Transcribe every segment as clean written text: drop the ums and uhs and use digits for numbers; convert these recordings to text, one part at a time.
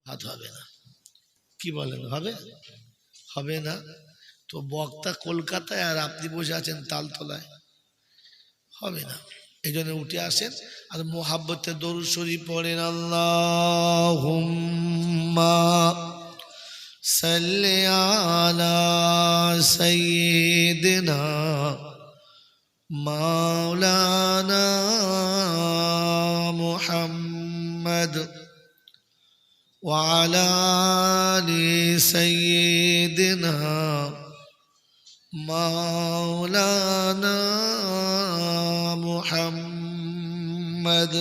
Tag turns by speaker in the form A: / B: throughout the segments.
A: হাত হবে না। কি বলেন, হবে? হবে না। তো বক্তা কলকাতায় আর আপনি বসে আছেন তালতলায়, হবে না। এই জন্য উঠে আসেন আর মোহাব্বতে দরুদ শরীফ পড়েন। আল্লাহুম্মা সাল্লি আলা সাইয়্যিদিনা মাওলানা মুহাম্মদ ওয়া আলা আলি সাইয়্যিদিনা মাওলানা মুহাম্মদ।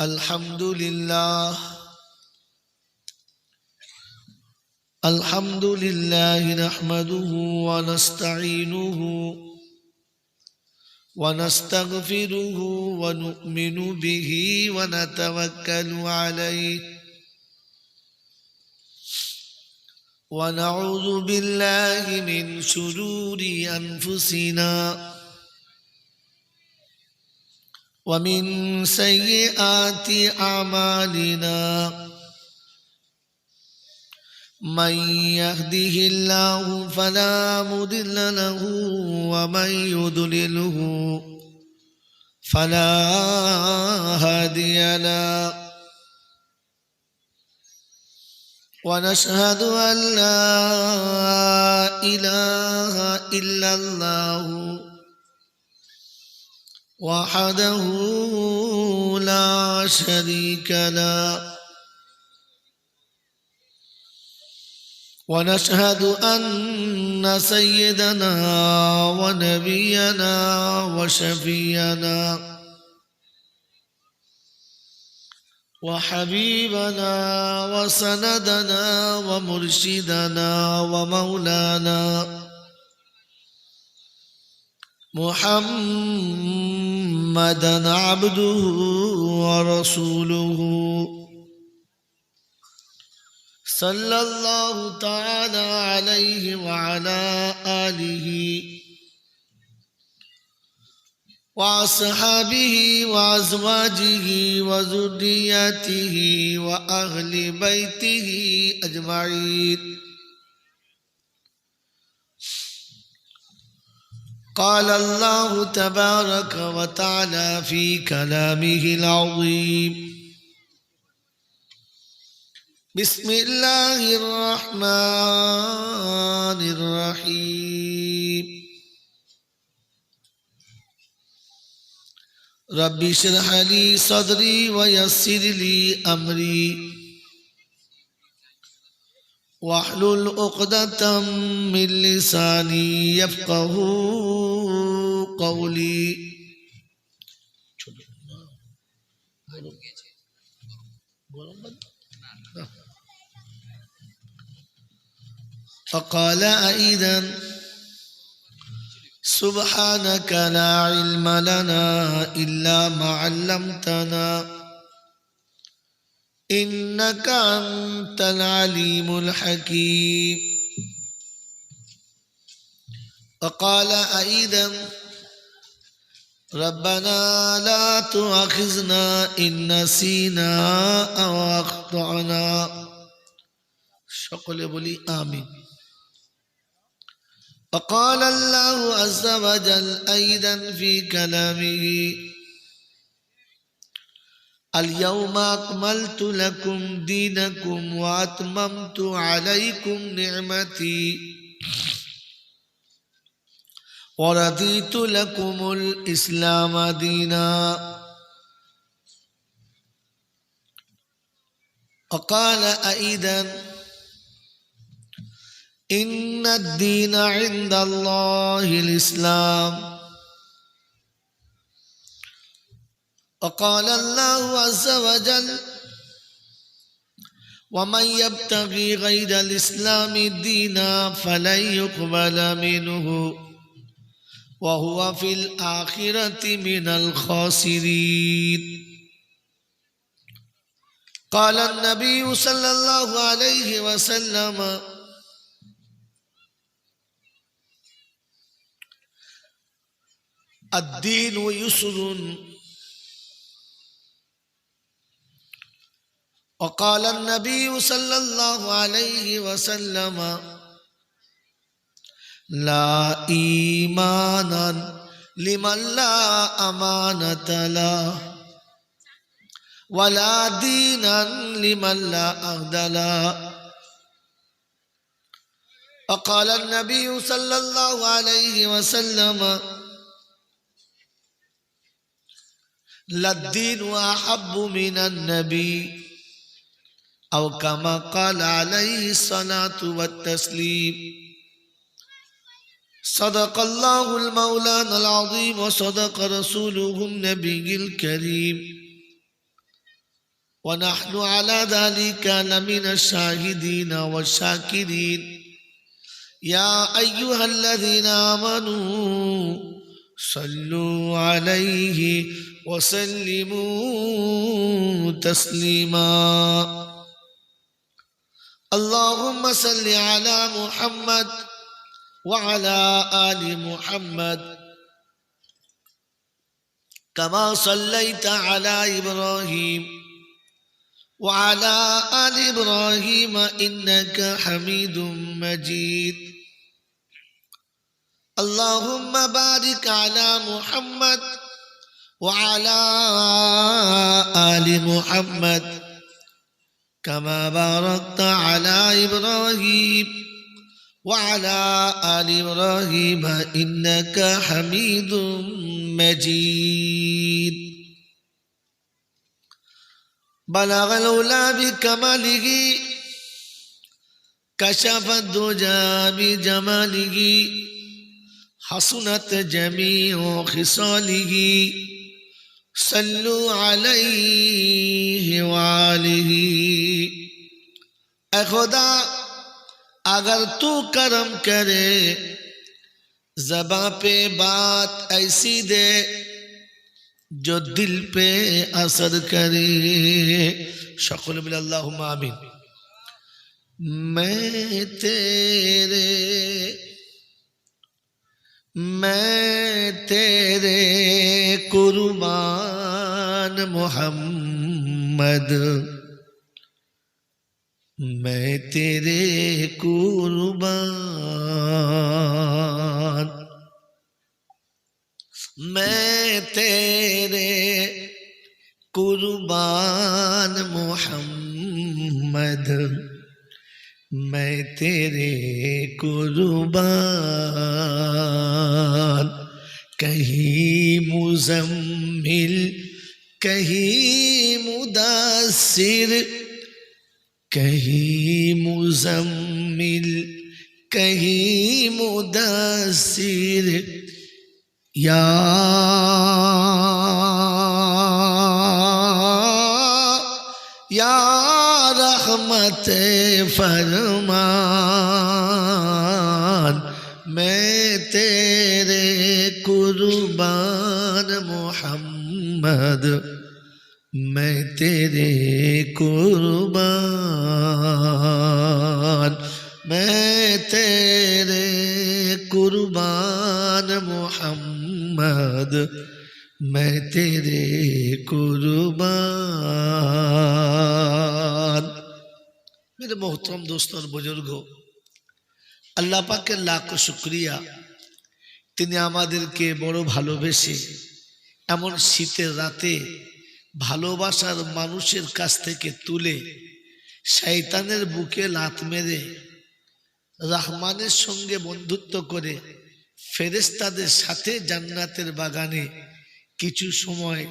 A: আলহামদুলিল্লাহ আলহামদুলিল্লাহ নাহমাদুহু ওয়া নাস্তাঈনুহু ওয়া নাস্তাগফিরুহু ওয়া নু'মিনু বিহি ওয়া নাতাওয়াক্কালু আলাইহি ওয়া নাউযু বিল্লাহি মিন শুরুরি আনফুসিনা ওয়া মিন সাইয়্যাতি আমালিনা। من يهده الله فلا مضل له ومن يضلله فلا هادي له ونشهد أن لا إله إلا الله وحده لا شريك له ونشهد أن سيدنا ونبينا وشفينا وحبيبنا وسندنا ومرشدنا ومولانا محمدا عبده ورسوله صلى الله تعالى عليه وعلى آله وأصحابه وأزواجه وذرياته وأهل بيته أجمعين. قال الله تبارك وتعالى في كلامه العظيم: بسم الله الرحمن الرحيم. رب اشرح لي صدري ويسر لي أمري واحلل عقدة من لساني يفقه قولي. فقال أيضا: سبحانك لا علم لنا إلا ما علمتنا إنك أنت العليم الحكيم. وقال أيضا: ربنا لا تؤاخذنا إن نسينا أو أخطأنا. সকলে বলি আমিন। وقال الله عز وجل أيضا في كلامه: اليوم أكملت لكم دينكم وأتممت عليكم نعمتي ورضيت لكم الإسلام دينا. وقال أيضا: إن الدين عند الله الإسلام. وقال الله عز وجل: ومن يبتغي غير الإسلام دينا فلن يقبل منه وهو في الآخرة من الخاسرين. قال النبي صلى الله عليه وسلم: الدين يسر وقال النبي صلى الله عليه وسلم لا إيمانا لمن لا أمانة له ولا دينا لمن لا عهد له. وقال النبي صلى الله عليه وسلم لا الدين أحب من النبي أو كما قال عليه الصلاة والتسليم. صدق الله المولانا العظيم وصدق رسوله النبي الكريم ونحن على ذلك لمن الشاهدين والشاكرين. يا أيها الذين آمنوا صلوا عليه وسلموا تسليما. اللهم صل على محمد وعلى آل محمد كما صليت على إبراهيم وعلى آل إبراهيم إنك حميد مجيد. اللهم بارك على محمد وعلى آل محمد كما باركت على إبراهيم وعلى آل إبراهيم إنك حميد مجيد. بلغ الأولى بكماله كشف الدجى بجماله حسنت جميع خصاله صلوا عليه وآله. اے خدا اگر تو کرم کرے زباں پہ بات ایسی دے جو دل پہ اثر کرے. شکل بل اللہم آمین. میں تیرے قربان محمد میں تیرے قربان میں تیرے قربان محمد میں تیرے قربان. کہیں مزمل کہیں مدثر کہیں مزمل کہیں مدثر یا رحمت فرمان میں تیرے قربان محمد میں تیرے قربان میں تیرے قربان محمد میں تیرے قربان. میرے محترم دوستوں اور بزرگوں, আল্লাহ পাকের লাখ শুকরিয়া, তিনি আমাদেরকে বড় ভালোবেসে এমন শীতের রাতে ভালোবাসার মানুষের কাছ থেকে তুলে শয়তানের বুকে লাত মেরে রহমানের সঙ্গে বন্ধুত্ব করে ফেরেশতাদের সাথে জান্নাতের বাগানে কিছু সময়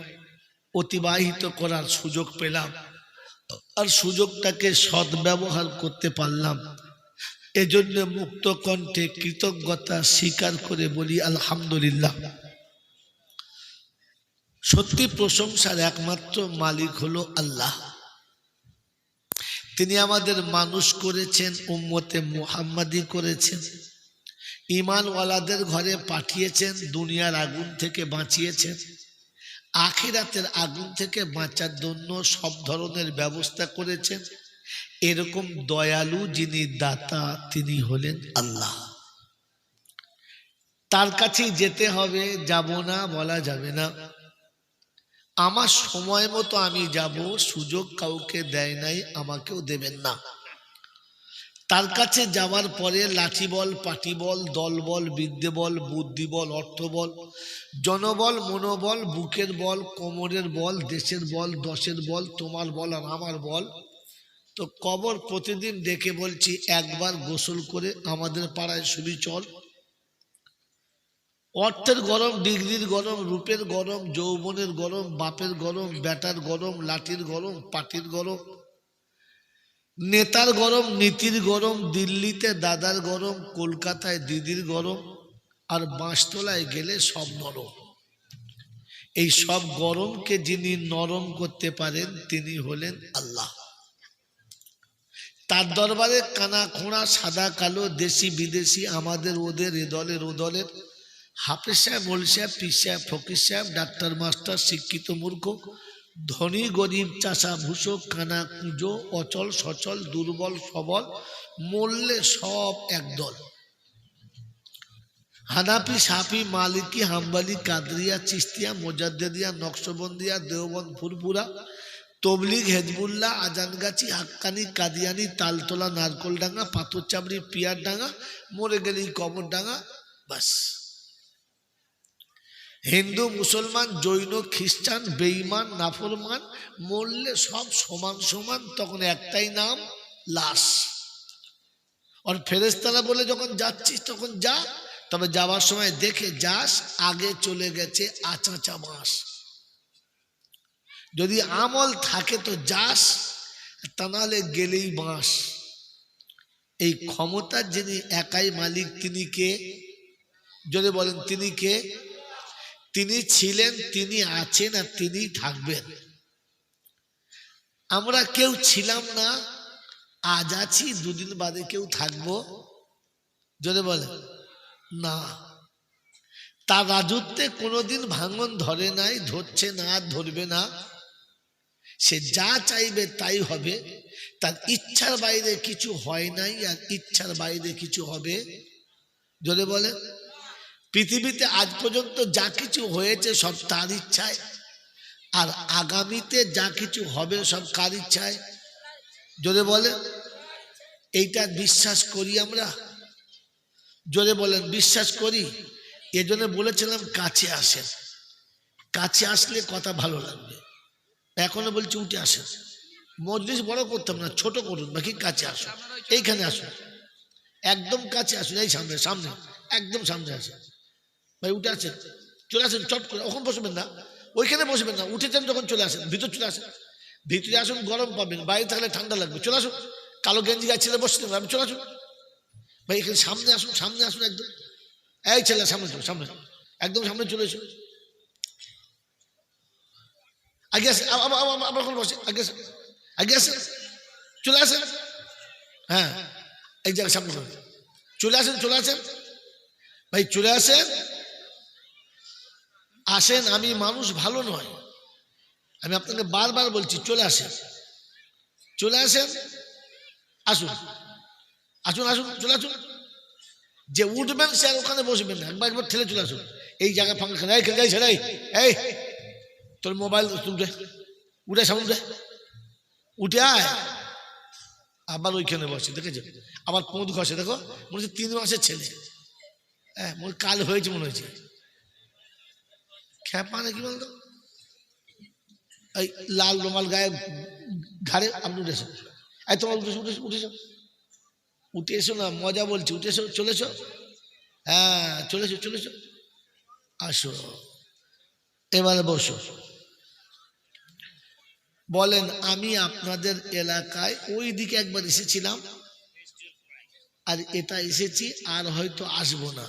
A: অতিবাহিত করার সুযোগ পেলাম আর সুযোগটাকে সদ্ব্যবহার করতে পারলাম। এজন্য মুক্ত কণ্ঠে কৃতজ্ঞতা স্বীকার করে বলি আলহামদুলিল্লাহ। সত্যি প্রশংসার একমাত্র মালিক হলো আল্লাহ। তিনি আমাদের মানুষ করেছেন, উম্মতে মুহাম্মাদি করেছেন, ঈমানওয়ালাদের ঘরে পাঠিয়েছেন, দুনিয়ার আগুন থেকে বাঁচিয়েছেন, আখিরাতের আগুন থেকে বাঁচার জন্য সব ধরনের ব্যবস্থা করেছেন। এরকম দয়ালু যিনি দাতা তিনি হলেন আল্লাহ। তার কাছেই যেতে হবে, যাব না বলা যাবে না। আমার সময় মতো আমি যাব, সুযোগ কাউকে দেয় নাই, আমাকেও দেবেন না। তার কাছে যাওয়ার পরে লাঠি বল, পাটি বল, দল বল, বিদ্যে বল, বুদ্ধি বল, অর্থ বল, জনবল, মনোবল, বুকের বল, কোমরের বল, দেশের বল, দশের বল, তোমার বল আর আমার বল। তো কবর প্রতিদিন ডেকে বলছি, একবার গোসল করে আমাদের পাড়ায় শুবি চল। অর্থের গরম, ডিগ্রির গরম, রূপের গরম, যৌবনের গরম, বাপের গরম, বেটার গরম, লাঠির গরম, পাটির গরম, নেতার গরম, নীতির গরম, দিল্লিতে দাদার গরম, কলকাতায় দিদির গরম, আর বাঁশতলায় গেলে সব নরম। এই সব গরমকে যিনি নরম করতে পারেন তিনি হলেন আল্লাহ। তার দরবারে কানা খোঁড়া, সাদা কালো, দেশি বিদেশি, আমাদের ওদের, এ দলের ও দলের, হাফেজ সাহেব, মোল সাহেব, পীর সাহেব, ফকির সাহেব, ডাক্তার মাস্টার, শিক্ষিত মূর্খ, ধনী গরিব, চাষা ভূষক, কানা কুঁজো, অচল সচল, দুর্বল সবল, মরলে সব একদল। হানাফি, সাফি, মালিকি, হাম্বালি, কাদরিয়া, চিস্তিয়া, মোজাদ্দেদিয়া, নকশবন্দিয়া, দেওবন্দ, ফুরফুরা, তবলিগ, হেজবুল্লাহ, আজানগাছি, হাক্কানি, কাদিয়ানি, তালতলা, নারকোলডাঙ্গা, পাথরচাবড়ি, পিয়ারডাঙ্গা, মরে গেলেই কবরডাঙ্গা, বাস। হিন্দু, মুসলমান, জৈন, খ্রিস্টান, বেঈমান, নাফরমান, মরলে সব সমান সমান, তখন একটাই নাম, লাশ। আর ফেরেশতারা বলে যখন যাচ্ছিস তখন যা, তবে যাওয়ার সময় দেখে যাস আগে চলে গেছে আচাচা মাস। যদি আমল থাকে তো যাস, তা নাহলে গেলেই বাঁশ। এই ক্ষমতার যিনি একাই মালিক তিনি কে? যদি বলেন তিনি কে? তিনি ছিলেন, তিনি আছেন, আর তিনি থাকবেন। আমরা কেউ ছিলাম না, আজ আছি, দুদিন বাদে কেউ থাকবো, যদি বলেন না। তার রাজত্বে কোনোদিন ভাঙন ধরে নাই, ধরছে না, ধরবে না। সে যা চাইবে তাই হবে, তার ইচ্ছার বাইরে কিছু হয় নাই, আর ইচ্ছার বাইরে কিছু হবে, যদি বলে। পৃথিবীতে আজ পর্যন্ত যা কিছু হয়েছে সব তার ইচ্ছায়, আর আগামীতে যা কিছু হবে সব কার ইচ্ছায়, যদি বলে। এইটা বিশ্বাস করি আমরা, যদি বলেন বিশ্বাস করি। এজন্য বলেছিলাম কাছে আসেন, কাছে আসলে কথা ভালো লাগবে। এখনো বলছি উঠে আসেন, মজলিস বড় করতাম না, ছোট করুন, বাকি কাছে আসুন, এইখানে আসুন, একদম কাছে আসুন, এই সামনে সামনে, একদম সামনে আসেন। ভাই উঠে আসেন, চলে আসেন, চট করে। ওখানে বসবেন না, ওইখানে বসবেন না, উঠেছেন যখন চলে আসেন, ভিতর চলে আসেন। ভিতরে আসুন, গরম পাবেন, বাইরে থাকলে ঠান্ডা লাগবে, চলে আসুন। কালো গেঞ্জি গাছ ছেলে বসতে আমি, চলে আসুন ভাই, এখানে সামনে আসুন, সামনে আসুন একদম। এই ছেলে সামনে চলো, সামনে একদম সামনে চলে এসো, আগে আসেন, আবার কোনো বসে, আগে আসেন, আগে আসেন, চলে আসেন। হ্যাঁ, এই জায়গায় সামনে চলে আসেন, চলে আসেন ভাই, চলে আসেন, আসেন। আমি মানুষ ভালো নয়, আমি আপনাকে বারবার বলছি, চলে আসেন, চলে আসেন, আসুন, আসুন, আসুন, চলে আসুন। যে উঠবেন সে আর ওখানে বসবেন না, একবার একবার ঠেলে চলে আসুন। এই জায়গায় ফাঁকা খেলে খেলে যাই ছেড়াই, এই তোর মোবাইল উঠে, উঠে সামনে উঠে, উঠে আয়। আবার ওইখানে বসে, দেখেছো আবার পোঁত ঘষে, দেখো মনে হচ্ছে 3 মাসের ছেলে। হ্যাঁ, মনে কাল হয়েছে মনে হয়েছে, খ্যাপা নাকি বলতো। এই লাল রুমাল গায়ে ঘাড়ে, আপনি উঠেছো, এই তোমার উঠেছো, উঠেছো, উঠেছো, উঠে এসো না, মজা বলছি, উঠে এসো, চলেছো। হ্যাঁ, চলেছো, চলেছো, আসো, এবারে বসো। বলেন, আমি আপনাদের এলাকায় ওই দিকে একবার এসেছিলাম, আর এটা এসেছি, আর হয়তো আসবো না।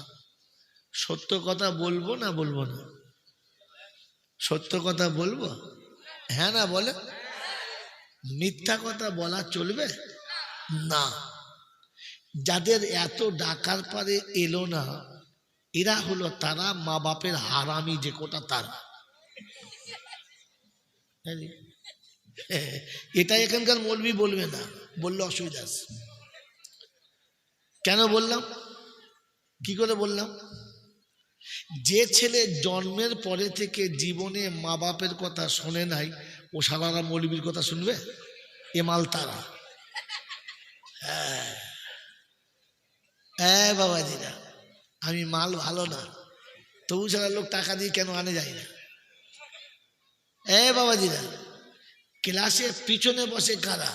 A: সত্য কথা বলবো না বলবো না? সত্য কথা বলবো, হ্যাঁ না বলে? মিথ্যা কথা বলা চলবে না। যাদের এত ডাকার পারে এলো না, এরা হলো তারা মা বাপের হারামি, যে কোটা তারা। এটা এখানকার মৌলবি বলবে না, বললে অসুবিধা আছে। কেন বললাম, কি করে বললাম? যে ছেলে জন্মের পরে থেকে জীবনে মা বাপের কথা শোনে নাই, ও সালারা মৌলবীর কথা শুনবে? এ মাল তারা। হ্যাঁ বাবাজিরা, আমি মাল ভালো না, তবু সারা লোক টাকা দিয়ে কেন আনে যায় না? বাবাজিরা, ক্লাসের পিছনে বসে কারা?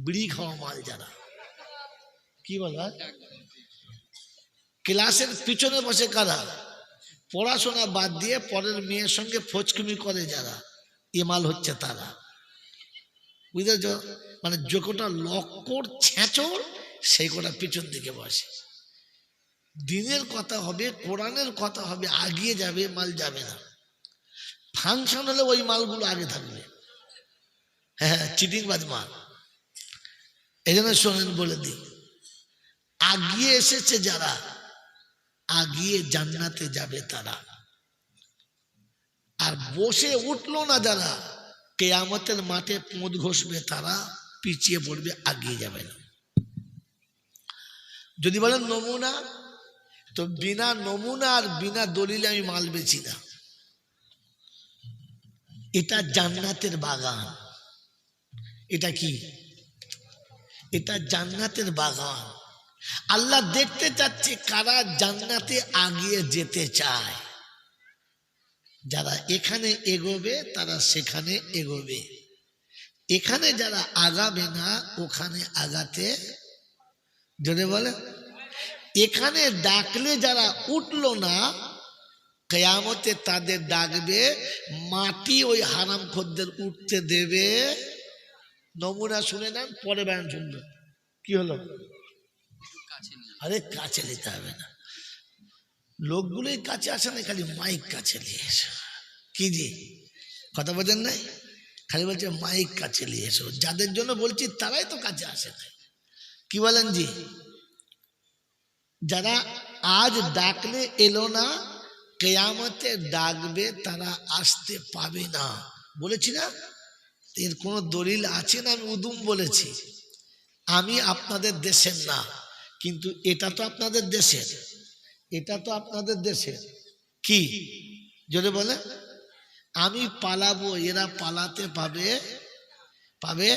A: বিড়ি খাওয়া মাল যারা। কি বলা? ক্লাসের পিছনে বসে কারা? পড়াশোনা বাদ দিয়ে পরের মেয়ের সঙ্গে ফচকুমি করে যারা, এ মাল হচ্ছে তারা। বুঝেছ? মানে যে কোটা লক্কর ছেঁচড় সেই কোটা পিছন দিকে বসে। দিনের কথা হবে, কোরআনের কথা হবে, আগিয়ে যাবে, মাল যাবে না। ফাংশন হলে ওই মালগুলো আগে থাকবে। হ্যাঁ, চিটিংবাজ মাল। এই জন্য শোনেন, বলে দিই, আগিয়ে এসেছে যারা, আগিয়ে জান্নাতে যাবে তারা। আর বসে উঠলো না যারা, কিয়ামতের মাঠে পোঁদ ঘষবে তারা, পিছিয়ে পড়বে, আগিয়ে যাবে না। যদি বলেন নমুনা, তো বিনা নমুনা আর বিনা দলিলে আমি মাল বেচি না। এটা জান্নাতের বাগান। এটা কি? এটা জান্নাতের বাগান। আল্লাহ দেখতে চাচ্ছে কারা জান্নাতে আগিয়ে যেতে চায়। যারা এখানে এগোবে তারা সেখানে এগোবে, এখানে যারা আগাবে না ওখানে আগাতে, যদি বলে এখানে ডাকলে যারা উঠলো না, কিয়ামতে তাদের ডাকবে, মাটি ওই হারামখোরদের উঠতে দেবে। নমুনা শুনে নেন, পরে বয়ান শুনবেন। কি হলো? আরে কাছে নিতে হবে না, লোকগুলোই কাছে আসে না, খালি মাইক কাছে নিয়ে এসো। কি জি কথা বোঝেন নাই? খালি বলছে মাইক কাছে নিয়ে এসো। যাদের জন্য বলছি তারাই তো কাছে আসে না। কি বলেন জি? যারা আজ ডাকলে এলো না, কিয়ামতে ডাকবে তারা আসতে পাবে না। বলেছি না? এর কোনো দলিল আছে না? আমি উদুম বলেছি। আমি আপনাদের দেশের না, কিন্তু এটা তো আপনাদের দেশের, এটা তো আপনাদের দেশের। কি যদি বলে আমি পালাবো, এরা পালাতে পাবে পাবে,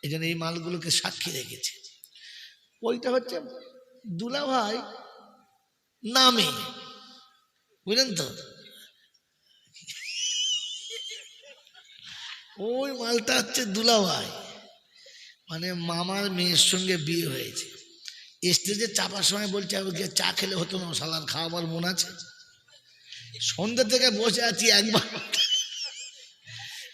A: এই জন্য এই মালগুলোকে সাক্ষী রেখেছে। ওইটা হচ্ছে দুলাভাই নামে, বুঝলেন তো? ওই মালটা হচ্ছে দুলাভাই, মানে মামার মেয়ের সঙ্গে বিয়ে হয়েছে। স্টেজে চাপার সময় বলছে চা খেলে হতো না, সালার খাওয়াবার মন আছে? সন্ধ্যা থেকে বসে আছি একবার,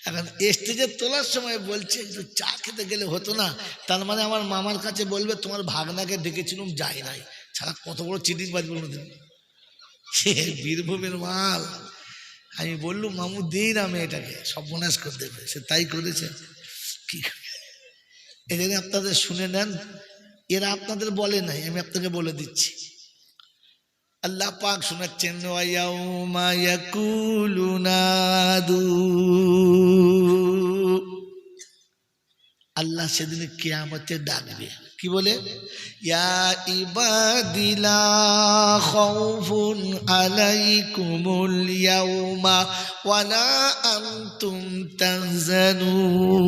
A: এখন স্টেজে তোলার সময় বলছে একটু চা খেতে গেলে হতো না। তার মানে আমার মামার কাছে বলবে তোমার ভাগনাকে ডেকেছিলাম, যাই নাই। ছাড়া কত বড় চিটিংবাজ বলুন। সে বীরভূমের মাল। আমি বললুম মামু দিই না মেয়েটাকে, সর্বনাশ করে দেবে। সে তাই করেছে। কি এদের আপনাদের শুনে নেন, এরা আপনাদের বলে নাই, আমি আপনাকে বলে দিচ্ছি। আল্লাহ পাক শোনাচ্ছেন, ওয়ায়াউমা ইয়াকুলু নাদু, আল্লাহ সেদিন কিয়ামতে ডাকবে। কি বলে? ইয়া ইবাদি লা খাউফুন আলাইকুমুল ইয়াউমা ওয়ালা আনতুম তাহজানুন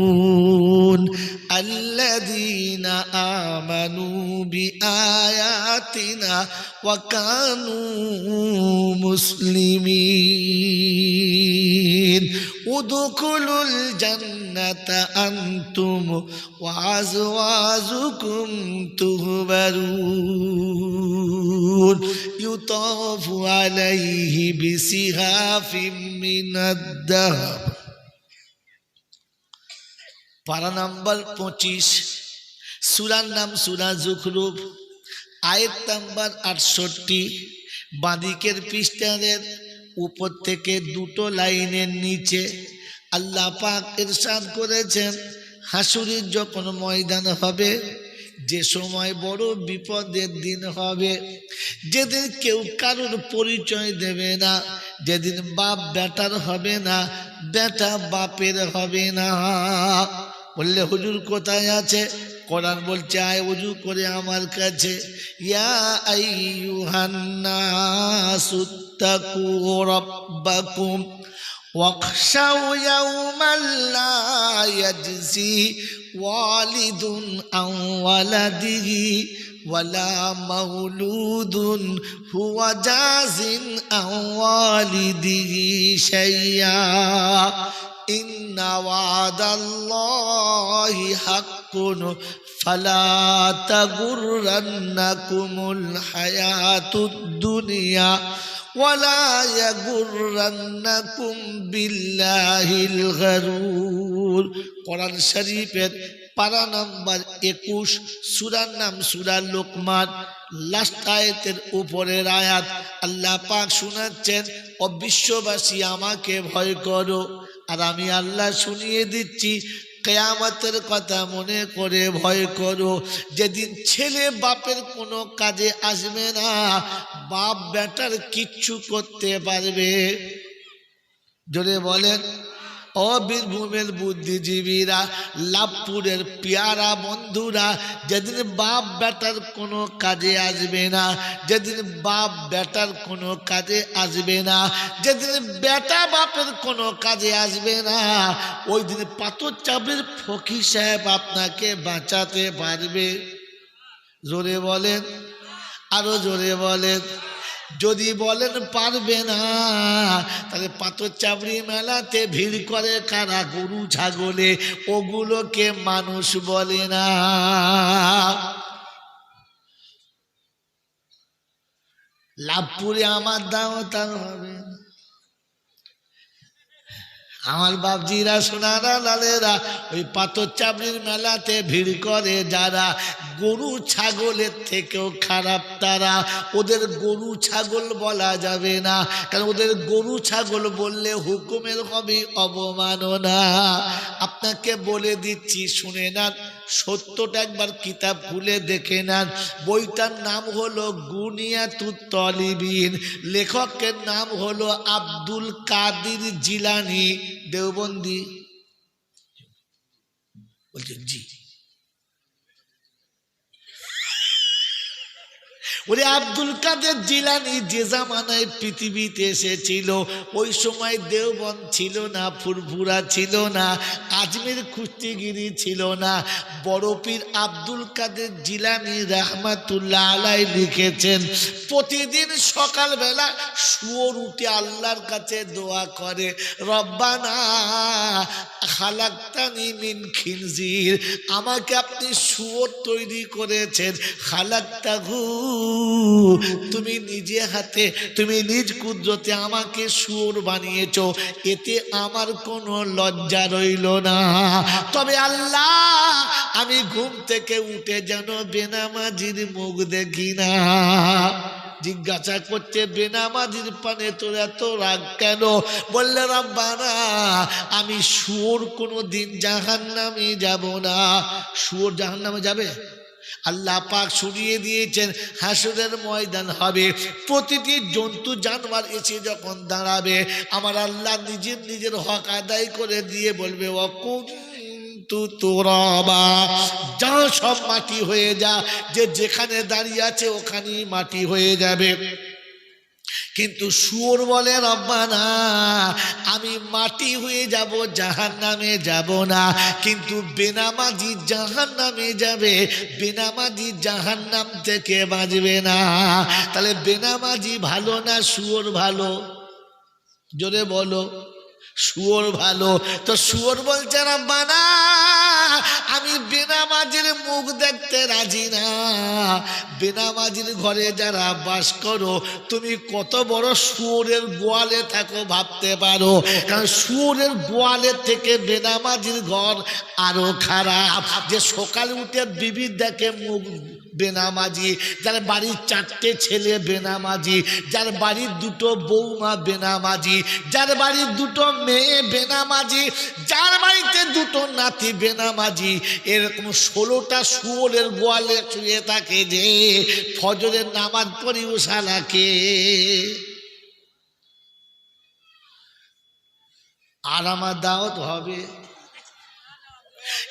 A: আল্লাযীনা আমানু বিআয়াতিনা ওয়া কানু মুসলিমিন উদখুলুল জান্নাতা আনতুম ওয়া আযওয়াজুকুম তুহবারুন ইউতাফু আলাইহি বিসিহাফিম মিনাদ দাহব। পারা নাম্বার 25, সূরার নাম সূরা যুখরুফ, আয়াত নাম্বার 68। বাঁদিকের পৃষ্ঠার উপর থেকে দুটো লাইনের নিচে আল্লাহ পাক ইরশাদ করেছেন, হাসুরের যখন ময়দান হবে, যে সময় বড় বিপদের দিন হবে, যেদিন কেউ কারোর পরিচয় দেবে না, যেদিন বাপ বেটার হবে না, বেটা বাপের হবে না। বললে হুজুর কোথায় আছে? কোরআন বলছে আয় ওযু করে আমার কাছে, ইয়া আইয়ুহান নাসুত্তাকু রাব্বাকুম ওয়াখশাউ ইয়াওমান লা ইয়াজজি ওয়ালিদুন আন ওয়ালাদিহি ওয়ালা মাউলুদুন হুয়া জাযিন আন ওয়ালিদিহি শাইয়্যা ইন্না ওয়াদাল্লাহি হাক্কুন ফালা তাগুররান্নাকুমুল হায়াতুদ দুনিয়া ওয়ালা ইয়াগুররান্নাকুম বিল্লাহিল গারুর। কোরআন শরীফের পারা নাম্বার 21, সূরার নাম সূরা লোকমান, লাস্ট আয়াতের উপরের আয়াত। আল্লাহ পাক শোনাচ্ছেন, ও বিশ্ববাসী আমাকে ভয় করো, আর আমি আল্লাহ শুনিয়ে দিচ্ছি কিয়ামতের কথা মনে করে ভয় করো, যেদিন ছেলে বাপের কোনো কাজে আসবে না, বাপ বেটার কিচ্ছু করতে পারবে। জোরে বলেন। ও বীরভূমের বুদ্ধিজীবীরা, লাভপুরের পেয়ারা বন্ধুরা, যেদিন বাপ বেটার কোনো কাজে আসবে না, যেদিন বাপ বেটার কোনো কাজে আসবে না, যেদিন বেটা বাপের কোনো কাজে আসবে না, ওই দিন পাথর চাবড়ির ফকির সাহেব আপনাকে বাঁচাতে পারবে? জোরে বলেন, আরো জোরে বলেন। যদি বলেন পারবে না, তাহলে পাথর চাবড়ি মেলাতে ভিড় করে কারা? গরু ছাগলে, ওগুলোকে মানুষ বলে না। লাভপুরে আমার দাওয়াত হবে। আমার বাপজিরা সোনারা লালেরা, ওই পাথর চাবড়ির মেলাতে ভিড় করে যারা, গরু ছাগলের থেকেও খারাপ তারা। ওদের গরু ছাগল বলা যাবে না, কারণ ওদের গরু ছাগল বললে হুকুমের হবে অবমাননা। আপনাকে বলে দিচ্ছি, শুনে নেন, সত্যটা একবার কিতাব খুলে দেখে নেন। বইটার নাম হলো গুনিয়াতুত তলিবিন, লেখকের নাম হলো আব্দুল কাদির জিলানী, দেওবন্দি। বলছেন জি। ওরে আব্দুল কাদের জিলানী যে জামানায় পৃথিবীতে এসেছিল, ওই সময় দেওবন্দ ছিল না, ফুরফুরা ছিল না, আজমির কুস্তিগিরি ছিল না। বড় পীর আব্দুল কাদের জিলানী রাহমাতুল্লাহ আলাইহি লিখেছেন, প্রতিদিন সকালবেলা শুয়োর উঠে আল্লাহর কাছে দোয়া করে, রব্বানা খালাকতানি মিন খিনজির, আমাকে আপনি শুয়োর তৈরি করেছেন, খালাকতাহু, তুমি নিজে হাতে, তুমি নিজ কুদরতে আমাকে শুয়োর বানিয়েছো, এতে আমার কোনো লজ্জা রইল না। তবে আল্লাহ, আমি ঘুম থেকে উঠে যেন বেনামাজির মুখ দেখি না। জিজ্ঞাসা করছে, বেনামাজির পানে তোর এত রাগ কেন? বললে, রব্বানা, আমি শুয়োর কোনো দিন জাহান্নামে যাব না। শুয়োর জাহান্নামে যাবে? আল্লাহ পাক শুনিয়ে দিয়েছেন, হাসরের ময়দান হবে, প্রতিটি জন্তু জানোয়ার এসে যখন দাঁড়াবে, আমার আল্লাহ নিজের হক আদায় করে দিয়ে বলবে, ওয়াকুনতু তুরাবা, যা সব মাটি হয়ে যা, যে যেখানে দাঁড়িয়ে আছে ওখানেই মাটি হয়ে যাবে। কিন্তু শুয়োর বলে, রব্বানা, আমি মাটি হয়ে যাব, জাহান্নামে যাব না। কিন্তু বেনামাজি জাহান্নামে যাবে, বেনামাজি জাহান্নাম থেকে বাঁচবে না। তাহলে বেনামাজি ভালো না শুয়োর ভালো? জোরে বলো। শুয়োর ভালো। তো শুয়োর বলছে, রব্বানা, আমি বেনামাজির মুখ দেখতে রাজি না। বেনামাজির ঘরে যারা বাস করো, তুমি কত বড় শুয়োরের গোয়ালে থাকো ভাবতে পারো, কারণ শুয়োরের গোয়ালের থেকে বেনামাজির ঘর আরো খারাপ। যে সকালে উঠে বিবি দেখে মুখ বেনামাজি, যার বাড়ির 4টে ছেলে বেনামাজি, যার বাড়ির 2টো বৌমা বেনামাজি, যার বাড়ির 2টো মেয়ে বেনামাজি, যার বাড়িতে 2টো নাতি বেনামাজি, এরকম 16টা শুয়োরের গোয়ালে শুয়ে থাকে, যে ফজরের নামাজ পড়ি উশালাকে। আর আমার দাওয়াত হবে।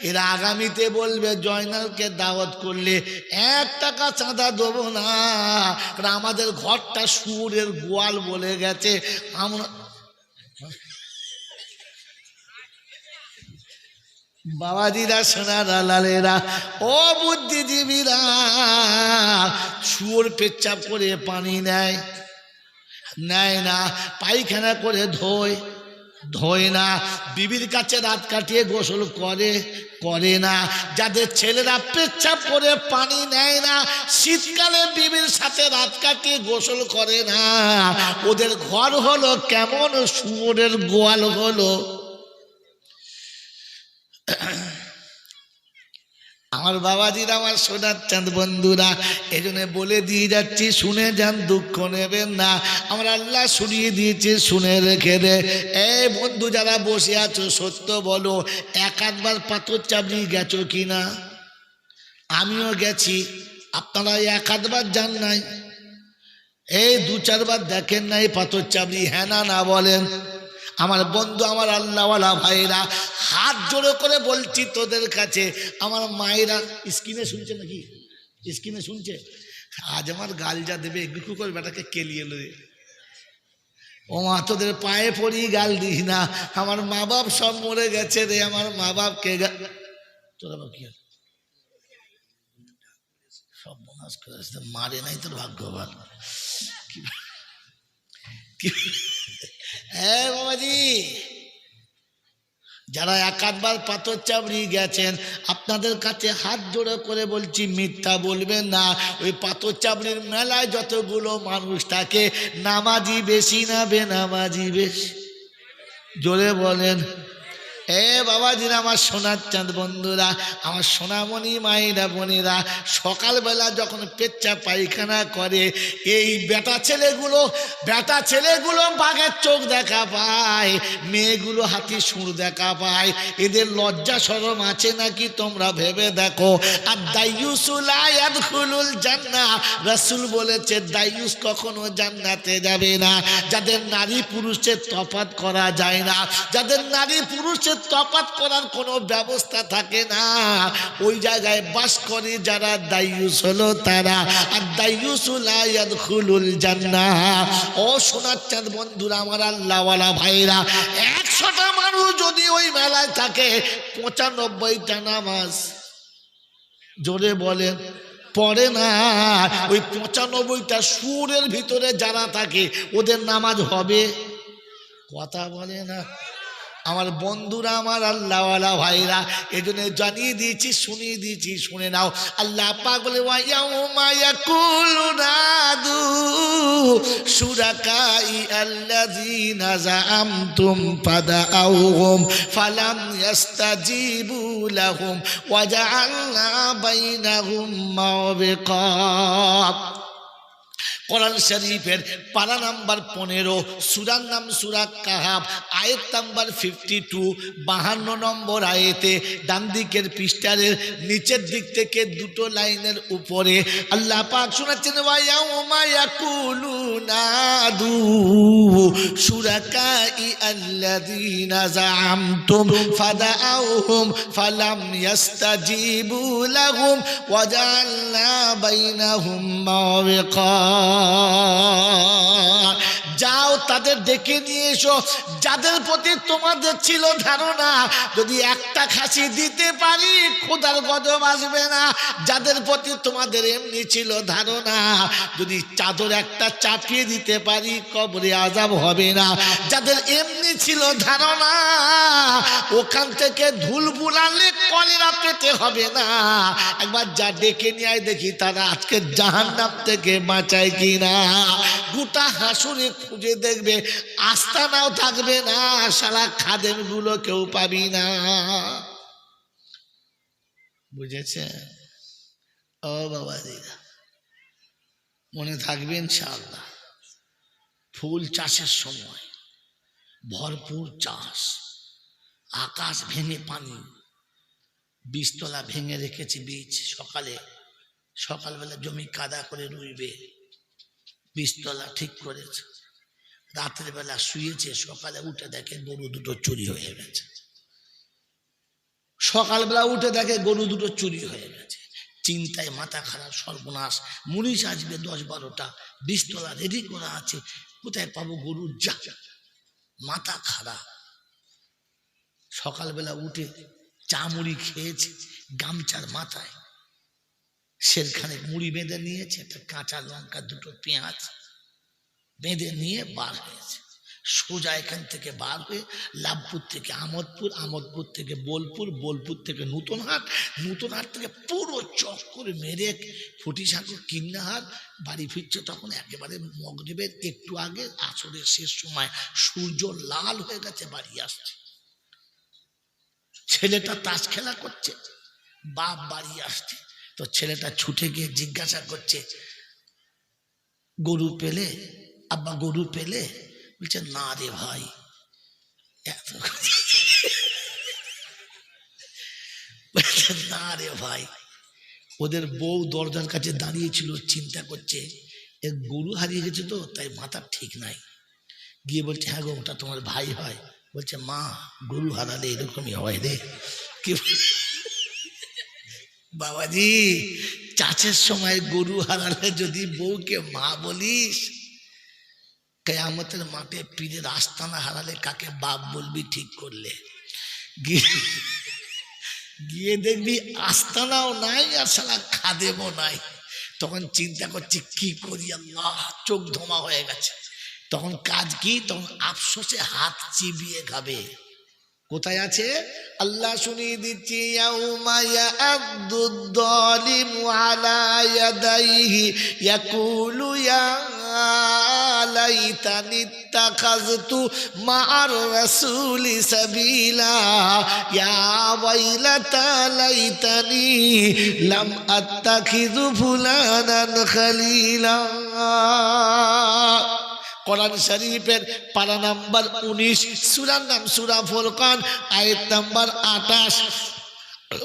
A: এরা আগামীতে বলবে জয়নালকে দাওয়াত করলে 1 টাকা চাঁদা দেবো না, কারণ আমাদের ঘরটা শুয়োরের গোয়াল বলে গেছে। আমরা বাবাজিরা, সোনারা, লালেরা, ও বুদ্ধিজীবীরা, শুয়োর পেচ্ছাপ করে পানি নেয় না, পায়খানা করে ধোয় না, বিবির কাছে রাত কাটিয়ে গোসল করে না। যাদের ছেলেরা পেচ্ছাপ করে পানি নেয় না, শীতকালে বিবির সাথে রাত কাটিয়ে গোসল করে না, ওদের ঘর হলো কেমন শুয়োরের গোয়াল হলো। আমার বাবাজিরা, আমার সোনার চাঁদ বন্ধুরা, এই জন্য বলে দিয়ে যাচ্ছি, শুনে যান, দুঃখ নেবেন না। আমার আল্লাহ শুনিয়ে দিয়েছে, শুনে রেখে দে। এই বন্ধু যারা বসে আছো, সত্য বলো, 1-8 বার পাথর চাবড়ি গেছো কিনা? আমিও গেছি। আপনারা 1-8 বার যান নাই? এই 2-4 বার দেখেন নাই পাথর চাবড়ি? হ্যাঁ না বলেন? আমার বন্ধু, আমার আল্লাহওয়ালা ভাইরা, হাত জোড়ো করে বলছি তোদের কাছে, আমার মায়েরা স্ক্রিনে শুনছে নাকি? স্ক্রিনে শুনছে? আজ আমার গাল যা দেবে, গুকু করে বেটাকে কেলিয়ে লয়ে, ও মা, তোদের পায়ে পড়ি, গাল দিস না। আমার মা বাপ সব মরে গেছে রে, আমার মা বাপকে তোরা কি সব মনাস করে মারে নাই তোর ভাগ্যবান। হ্যাঁ বাবাজি, যারা 1-8 বার পাথর চাবড়ি গেছেন, আপনাদের কাছে হাত জোড়ো করে বলছি, মিথ্যা বলবেন না। ওই পাথর চাবড়ির মেলায় যতগুলো মানুষ থাকে, নামাজি বেশি না বেনামাজি বেশি? জোরে বলেন। এ বাবাজিরা, আমার সোনার চাঁদ বন্ধুরা, আমার সোনামণি মায়েরা, বোনেরা, সকালবেলা যখন পেচ্ছাপ পায়খানা করে, এই বেটা ছেলেগুলো বাঘের চোখ দেখা পায়, মেয়েগুলো হাতির সুর দেখা পায়। এদের লজ্জা শরম আছে নাকি তোমরা ভেবে দেখো। আর দাইয়ুসু লা ইয়াদখুলুল জান্নাহ, রাসূল বলেছে দাইয়ুস কখনো জান্নাতে যাবে না। যাদের নারী পুরুষের তফাৎ করা যায় না, যাদের নারী পুরুষের তফাৎ করার কোনো ব্যবস্থা থাকে না, ওই জায়গায় বাস করে যারা, দাইয়ুস হলো তারা। আর দাইয়ুসু লা ইয়াদখুলুল জান্নাহ। ও সোনার চাঁদ বন্ধুরা, আমার আল্লাহওয়ালা ভাইরা, 100টা মানুষ যদি ওই মেলায় থাকে, 95টা নামাজ, জোরে বলেন, পড়ে না। ওই 95টা সুরের ভিতরে যারা থাকে, ওদের নামাজ হবে? কথা বলে না। আমার বন্ধুরা, আমার আল্লাহওয়ালা ভাইরা, এই জন্য জানিয়ে দিয়েছি, শুনিয়ে দিয়েছি, শুনে নাও। আল্লাহ পাক বলে, ওয়া ইয়াউমা ইয়াকুলু নাদু শুরাকাই আল্লাযীনা যাআমতুম ফাদাউহুম ফালাম ইস্তাজিবু লাহুম ওয়া জাআলনা বাইনাহুম মাওবিকা। কোরআন শরীফের পারা নাম্বার 15, সূরার নাম সূরা কাহাফ, আয়াত নাম্বার 52, 52 নম্বর আয়াতে ডান দিকের পৃষ্ঠার নিচের দিক থেকে 2টো লাইনের উপরে আল্লাহ পাক শোনাচ্ছেন, ওয়া ইয়াউমা ইয়াকুলু নাদু শুরাকাই আল্লাযীনা যাআমতুম ফাদাউহুম ফালাম ইস্তাজিবু লাহুম ওয়া জাআলনা বাইনাহুম মাওবিকা। যাও, তাদের ডেকে নিয়ে এসো, যাদের প্রতি তোমাদের ছিল ধারণা, যদি একটা খাসি দিতে পারি খোদার গজব আসবে না। যাদের প্রতি তোমাদের এমনি ছিল ধারণা, যদি চাদর একটা চাপিয়ে দিতে পারি কবরে আযাব হবে না। যাদের এমনি ছিল ধারণা, ওখান থেকে ধুল বুলালে কলেরা পেতে হবে না, একবার যা ডেকে নিয়ে আয়, দেখি তারা আজকে জাহান্নাম থেকে বাঁচায় কিনা। গোটা হাসুরে খুঁজে দেখবে, আস্তানাও থাকবে না, শালা খাদেম গুলো কেউ পাবি না। বুঝেছে? ও বাবা দিদা, মনে থাকবে ইনশাআল্লাহ। ফুল চাষের সময় ভরপুর চাষ, আকাশ ভেঙে পানি, বীজতলা ভেঙে রেখেছি, বীজ সকালবেলা জমি কাদা করে রুইবে, বীজতলা ঠিক করেছে, রাতের বেলা শুয়েছে, সকালে উঠে দেখে গরু দুটো চুরি হয়ে গেছে। সকালবেলা উঠে দেখে গরু দুটো চুরি হয়ে গেছে, চিন্তায় মাথা খারাপ, সর্বনাশ, মুনিশ আসবে 10-12টা, বিস্তলা রেডি করা আছে, কোথায় পাবো গরু, যা মাথা খারাপ। সকালবেলা উঠে চা মুড়ি খেয়েছে, গামছার মাথায় সেখানে মুড়ি বেঁধে নিয়েছে, একটা কাঁচা লঙ্কা, দুটো পেঁয়াজ বেঁধে নিয়ে বার হয়েছে। সোজা এখান থেকে বার হয়ে লাভপুর থেকে আমোদপুর, আমোদপুর থেকে বোলপুর, বোলপুর থেকে নূতনহাট, নূতনহাট থেকে পুরো চক্কর মেরে ফুটিসাগর, কিন্নাহাট বাড়ি ফিরছে। তখন একেবারে মগরিবের একটু আগে, আসরের শেষ সময়, সূর্য লাল হয়ে গেছে, বাড়ি আসছে। ছেলেটা তাস খেলা করছে, বাপ বাড়ি আসছে। তো ছেলেটা ছুটে গিয়ে জিজ্ঞাসা করছে, গরু পেলে আব্বা, গরু পেলে? বলছে না রে ভাই। না রে ভাই। ওদের বউ দরজার কাছে দাঁড়িয়েছিল, চিন্তা করছে গরু হারিয়ে গেছে তো, তাই মাথা ঠিক নাই। গিয়ে বলছে হ্যাঁ গো, ওটা তোমার ভাই হয়? বলছে মা, গরু হারালে এরকমই হয় রে। কি বাবাজি, চাষের সময় গরু হারালে যদি বউকে মা বলিস, কিয়ামতের মাঠে পীরের আস্তানা হারালে কাকে বাপ বলবি ঠিক করলে? গিয়ে দেখবি আস্তানাও নাই আর সালা খাদেমও নাই। তখন চিন্তা করছি কি করি আল্লাহ, চোখ ধোমা হয়ে গেছে। তখন কাজ কি? তখন আফসোসে হাত চিবিয়ে খাবে। কোথায় আছে? আল্লাহ শুনিয়ে দিচ্ছি, ইয়াউমা ইয়া'আদ্দুদ যালিমু আলা ইয়াদাইহি ইয়াকুলু ইয়া লাইতানি ইত্তাখাযতু মা'আর রাসূলি সাবিলা ইয়া ওয়াইলাতা লাইতানি লাম আত্তাখিযু ফুলানান খালিলা। কোরআন শরীফের পারা নাম্বার 19, সূরার নাম সূরা ফুরকান, আয়াত নাম্বার 28।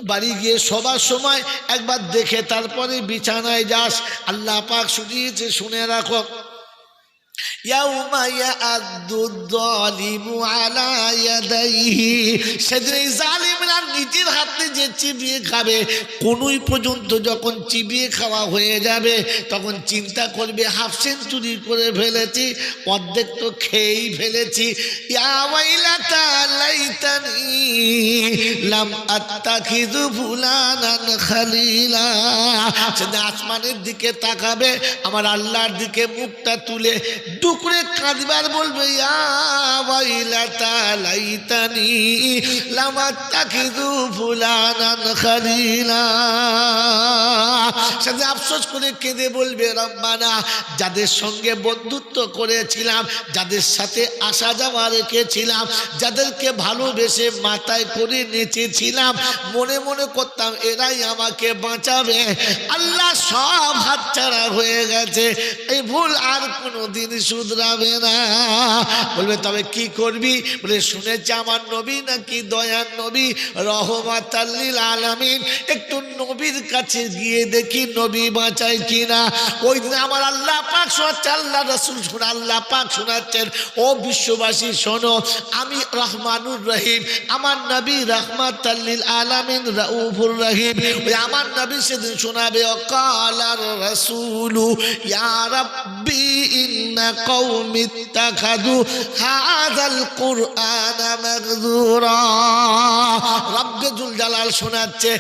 A: বাড়ি গিয়ে সবার সময় একবার দেখে তারপরে বিছানায় যাস। আল্লাহ পাক শুনিয়েছে, শুনে রাখো, ইয়াউমা ইয়া'আদ্দুদ যালিমু আলা ইয়াদাইহি, সেদিন জালিমরা নিজের হাতে যে চিবিয়ে খাবে, কোনই পর্যন্ত যখন চিবিয়ে খাওয়া হয়ে যাবে, তখন চিন্তা করবে হাফ সেঞ্চুরি করে ফেলেছি, অর্ধেক তো খেয়েই ফেলেছি। ইয়া ওয়াইলাতা লাইতানি লাম আত্তাখিযু ফুলানান খালিলা। সেদিন আসমানের দিকে তাকাবে, আমার আল্লাহর দিকে মুখটা তুলে টুকরে কাঁদবার বলবে, ইয়া ওয়াইলাতা লাইতানি লাম আত্তাখিযু ফুলানান খালিলা। সাথে আফসোস করে কেঁদে বলবে, রব্বানা, যাদের সঙ্গে বন্ধুত্ব করেছিলাম, যাদের সাথে আসা যাওয়া রেখেছিলাম, যাদেরকে ভালোবেসে মাথায় করে নেচেছিলাম, মনে মনে করতাম এরাই আমাকে বাঁচাবে, আল্লাহ সব হাতছাড়া হয়ে গেছে, এই ভুল আর কোনোদিন শুধরাবে না। বলবে তবে কি করবি? বলে শুনেছি আমার নবী নাকি দয়ার নবী, রহমাতাল লিল আলামিন, একটু নবীর কাছে গিয়ে দেখি নবী বাঁচায় কিনা। ওই দিন আমার আল্লাহ পাক শোনাচ্ছে, আল্লাহ রাসূল শোনা, আল্লাহ পাক শোনাচ্ছেন, ও বিশ্ববাসী শোনো, আমি রহমানুর রহিম, আমার নবী রহমাতাল লিল আলামিন, রাউফুর রহিম। ওই আমার নবী সেদিন শোনাবে, ওয়াকালার রাসূলু ইয়া রাব্বি ইন্না কওমি ইত্তাখাযু হাযাল কুরআনা মাগযুরা। রব্বে জুল জালাল শোনাচ্ছে,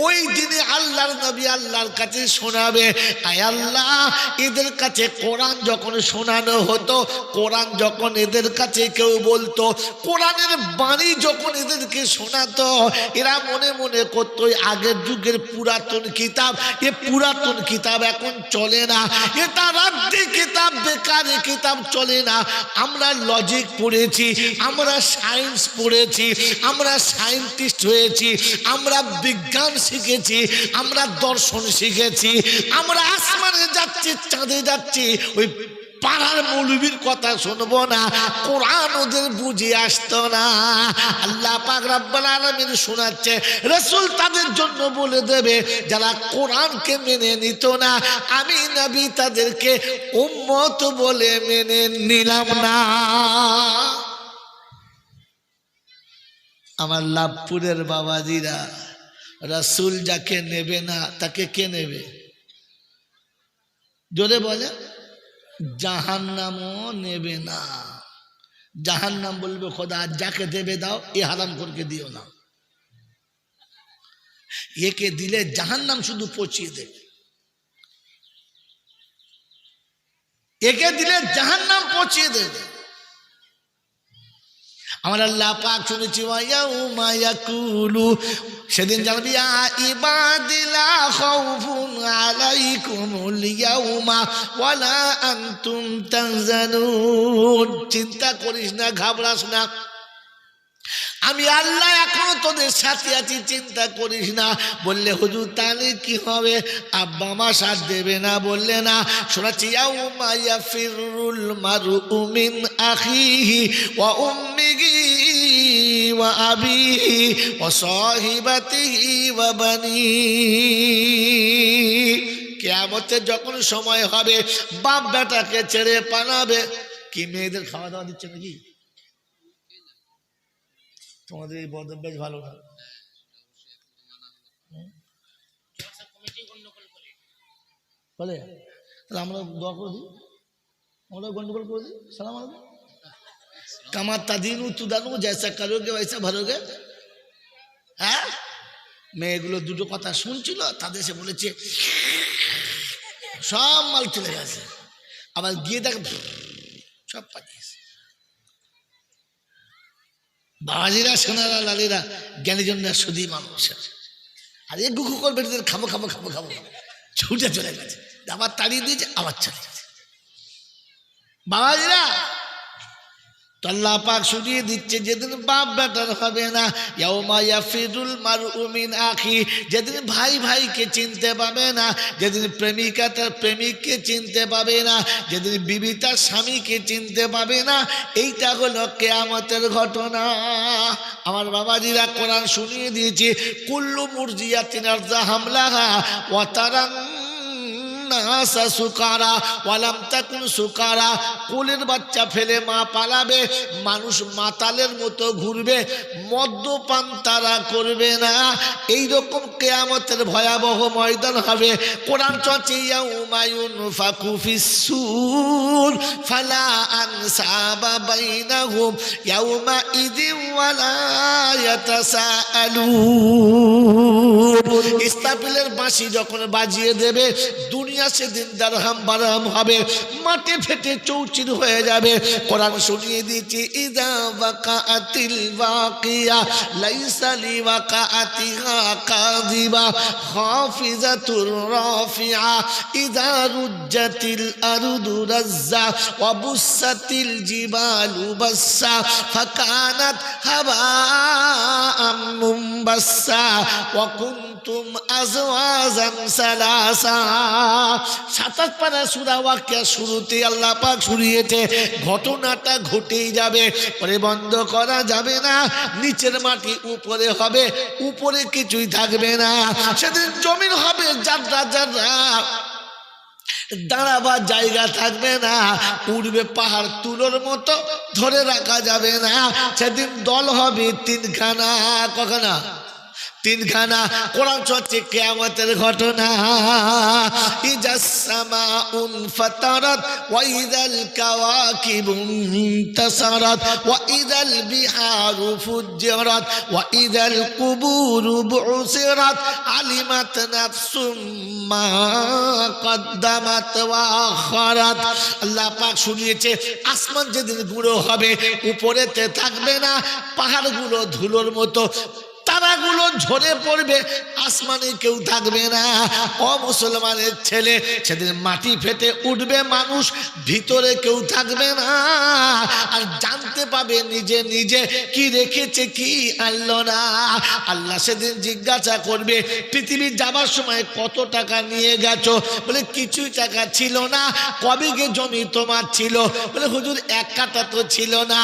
A: ওই দিনে আল্লাহর নবী আল্লাহর কাছে শোনাবে, আয় আল্লাহ, এদের কাছে কোরআন যখন শোনানো হতো, কোরআন যখন এদের কাছে কেউ বলতো, কোরআনের বাণী যখন এদেরকে শোনাতো, এরা মনে মনে করতো আগের যুগের পুরাতন কিতাব, এ পুরাতন কিতাব এখন চলে না, এটা রাদ্দি কিতাব, বেকারি কিতাব চলে না। আমরা লজিক পড়েছি, আমরা সায়েন্স পড়েছি, আমরা সায়েন্টিস্ট হয়েছি, আমরা বিজ্ঞান শিখেছি, আমরা দর্শন শিখেছি, আমরা আসমানে যাচ্ছি, চাঁদে যাচ্ছি, ওই পাড়ার মৌলবীর কথা শুনবো না, কোরআন ওদের বুঝে আসতো না। আল্লাহ পাক রব্বুল আলামিন শোনাচ্ছে, রাসূল তাদের জন্য বলে দেবে যারা কোরআনকে মেনে নিত না, আমি নবী তাদেরকে উম্মত বলে মেনে নিলাম না। আমার লাভপুরের বাবাজিরা, রাসূল যাকে নেবে না তাকে কে নেবে? জোরে বলে, জাহান্নামও নেবে না। জাহান্নাম বলবে খোদা যাকে দেবে দাও, এ হারাম করে দিও না। একে দিলে জাহান্নাম শুধু পচিয়ে দেবে, একে দিলে জাহান্নাম পচিয়ে দেবে। আমার আল্লাহ পাক শুনেছি, ওয়ায়াউমা ইয়াকুলু, সেদিন জানবি ইবাদিলা খাউফুন আলাইকুমুল ইয়াউমা ওয়ালা আনতুম তাহজানুন। চিন্তা করিস না, ঘাবড়াস না, আমি আল্লাহ এখনো তোদের সাথে আছি, চিন্তা করিস না। বললে হুজুর তাহলে কি হবে? আব্বা মা সাথ দেবে না? বললে না, শোনাচ্ছি, ইয়াউমা ইয়াফিরুল মারউ মিন আখিহি ওয়া উম্মিহি ওয়া আবিহি ওয়া সাহিবাতিহি ওয়া বানিহি। কিয়ামতের যখন সময় হবে, বাপ বেটাকে ছেড়ে পালাবে। কি মেয়েদের খাওয়া দাওয়া দিচ্ছে নাকি? তোমাদের এই বদল বেশ ভালো না। বলে আমরা দোয়া করে দিই, আমরা গন্ডগোল করে দিই। সালাম আলাইকুম, কামার তাদিনু তুদানু, জয়সা কারোগে বৈসা ভরোগে। হ্যাঁ, মেয়েগুলো দুটো কথা শুনছিল, তাদের সে বলেছে সব মাল চলে গেছে, আবার গিয়ে দেখ সব পাঠিয়েছে। বাবাজিরা, সোনারা, লালিরা, জ্ঞানীজনরা শুধু মানুষের। আর এই গুকু করবে খাবো খাবো খাবো খাবো, ছুটে চলে গেছে, আবার তাড়িয়ে দিয়েছে, আবার চলে গেছে। বাবাজিরা, তো আল্লাহ পাক শুনিয়ে দিচ্ছে যেদিন বাপ বেটার হবে না। ইয়াউমা ইয়াফিরুল মারউ মিন আখি, যেদিন ভাই ভাইকে চিনতে পাবে না, যেদিন প্রেমিকা তার প্রেমিককে চিনতে পাবে না, যেদিন বিবি তার স্বামীকে চিনতে পাবে না। এইটা হলো কিয়ামতের ঘটনা। আমার বাবাজিরা, কোরআন শুনিয়ে দিয়েছে, কুল্লু মুরজিয়াতিন আরজা হামলাহা ওয়া তারান নাসা সুকারা ওয়ালাম তাকুন সুকারা। কোলের বাচ্চা ফেলে মা পালাবে, মানুষ মাতালের মতো ঘুরবে, মদ্যপান তারা করবে না। এইরকম কিয়ামতের ভয়াবহ ময়দান হবে। কোরআন চলছে, ইয়াউমা ইউনফাকু ফিস-সূর ফালা আনসাবা বাইনাহুম ইয়াউমা ইযিন ওয়ালা ইয়াতাসাআলুন। ইসরাফিলের বাঁশি যখন বাজিয়ে দেবে, দুনিয়া সেদিন দারহাম বারহাম হবে, মাটি ফেটে চৌচির হয়ে যাবে। কোরআন শুনিয়ে দিয়েছে, ইযা ওয়াকাআতিল ওয়াকিয়া লাইসা লিওয়াকাআতিহা কাযিবা খাফিজাতুর রাফিআ ইযা রুজ্জাতিল আরদু রাজ্জা ওয়া বুসাতিল জিবালু বাসসা ফাকানাত হাবাআম মুনবাসসা ওয়া কুনতুম আজওয়াজান সালাসা। 27 পারা সূরা ওয়াকিয়া শুরুতে আল্লাহ পাক শুনিয়েছে, ঘটনাটা ঘটেই যাবে, পরে বন্ধ করা যাবে না। নিচের মাটি উপরে হবে, উপরে কিছুই থাকবে না। সেদিন জমিন হবে জাররা জাররা, দাঁড়াবার জায়গা থাকবে না, উড়বে পাহাড় তুলোর মতো, ধরে রাখা যাবে না। সেদিন দল হবে তিনখানা। কখানা? তিনখানা। কোরআন চলছে কিয়ামতের ঘটনা। ইজাস সামাউন ফাতারাত ওয়া ইযাল কাওয়াকিবু ইনতাসারাত ওয়া ইযাল বিহারু ফুজ্জিরাত ওয়া ইযাল কুবুরু বুসিরাত আলিমাত নাফসুম মা কদ্দামাত ওয়া আখারাত। আল্লাহ পাক শুনিয়েছে, আসমান যেদিন গুঁড়ো হবে, উপরেতে থাকবে না, পাহাড়গুলো ধুলোর মতো, তারাগুলো ঝরে পড়বে, আসমানে কেউ থাকবে না। ও মুসলমানের ছেলে, সেদিন মাটি ফেটে উঠবে মানুষ, ভিতরে কেউ থাকবে না। আর জানতে পাবে নিজে নিজে কি রেখেছে কি আনলো না। আল্লাহ সেদিন জিজ্ঞাসা করবে, পৃথিবী যাবার সময় কত টাকা নিয়ে গেছো? বলে কিছুই টাকা ছিল না। কবে গে জমি তোমার ছিল? বলে হুজুর 1 কাঠা তো ছিল না।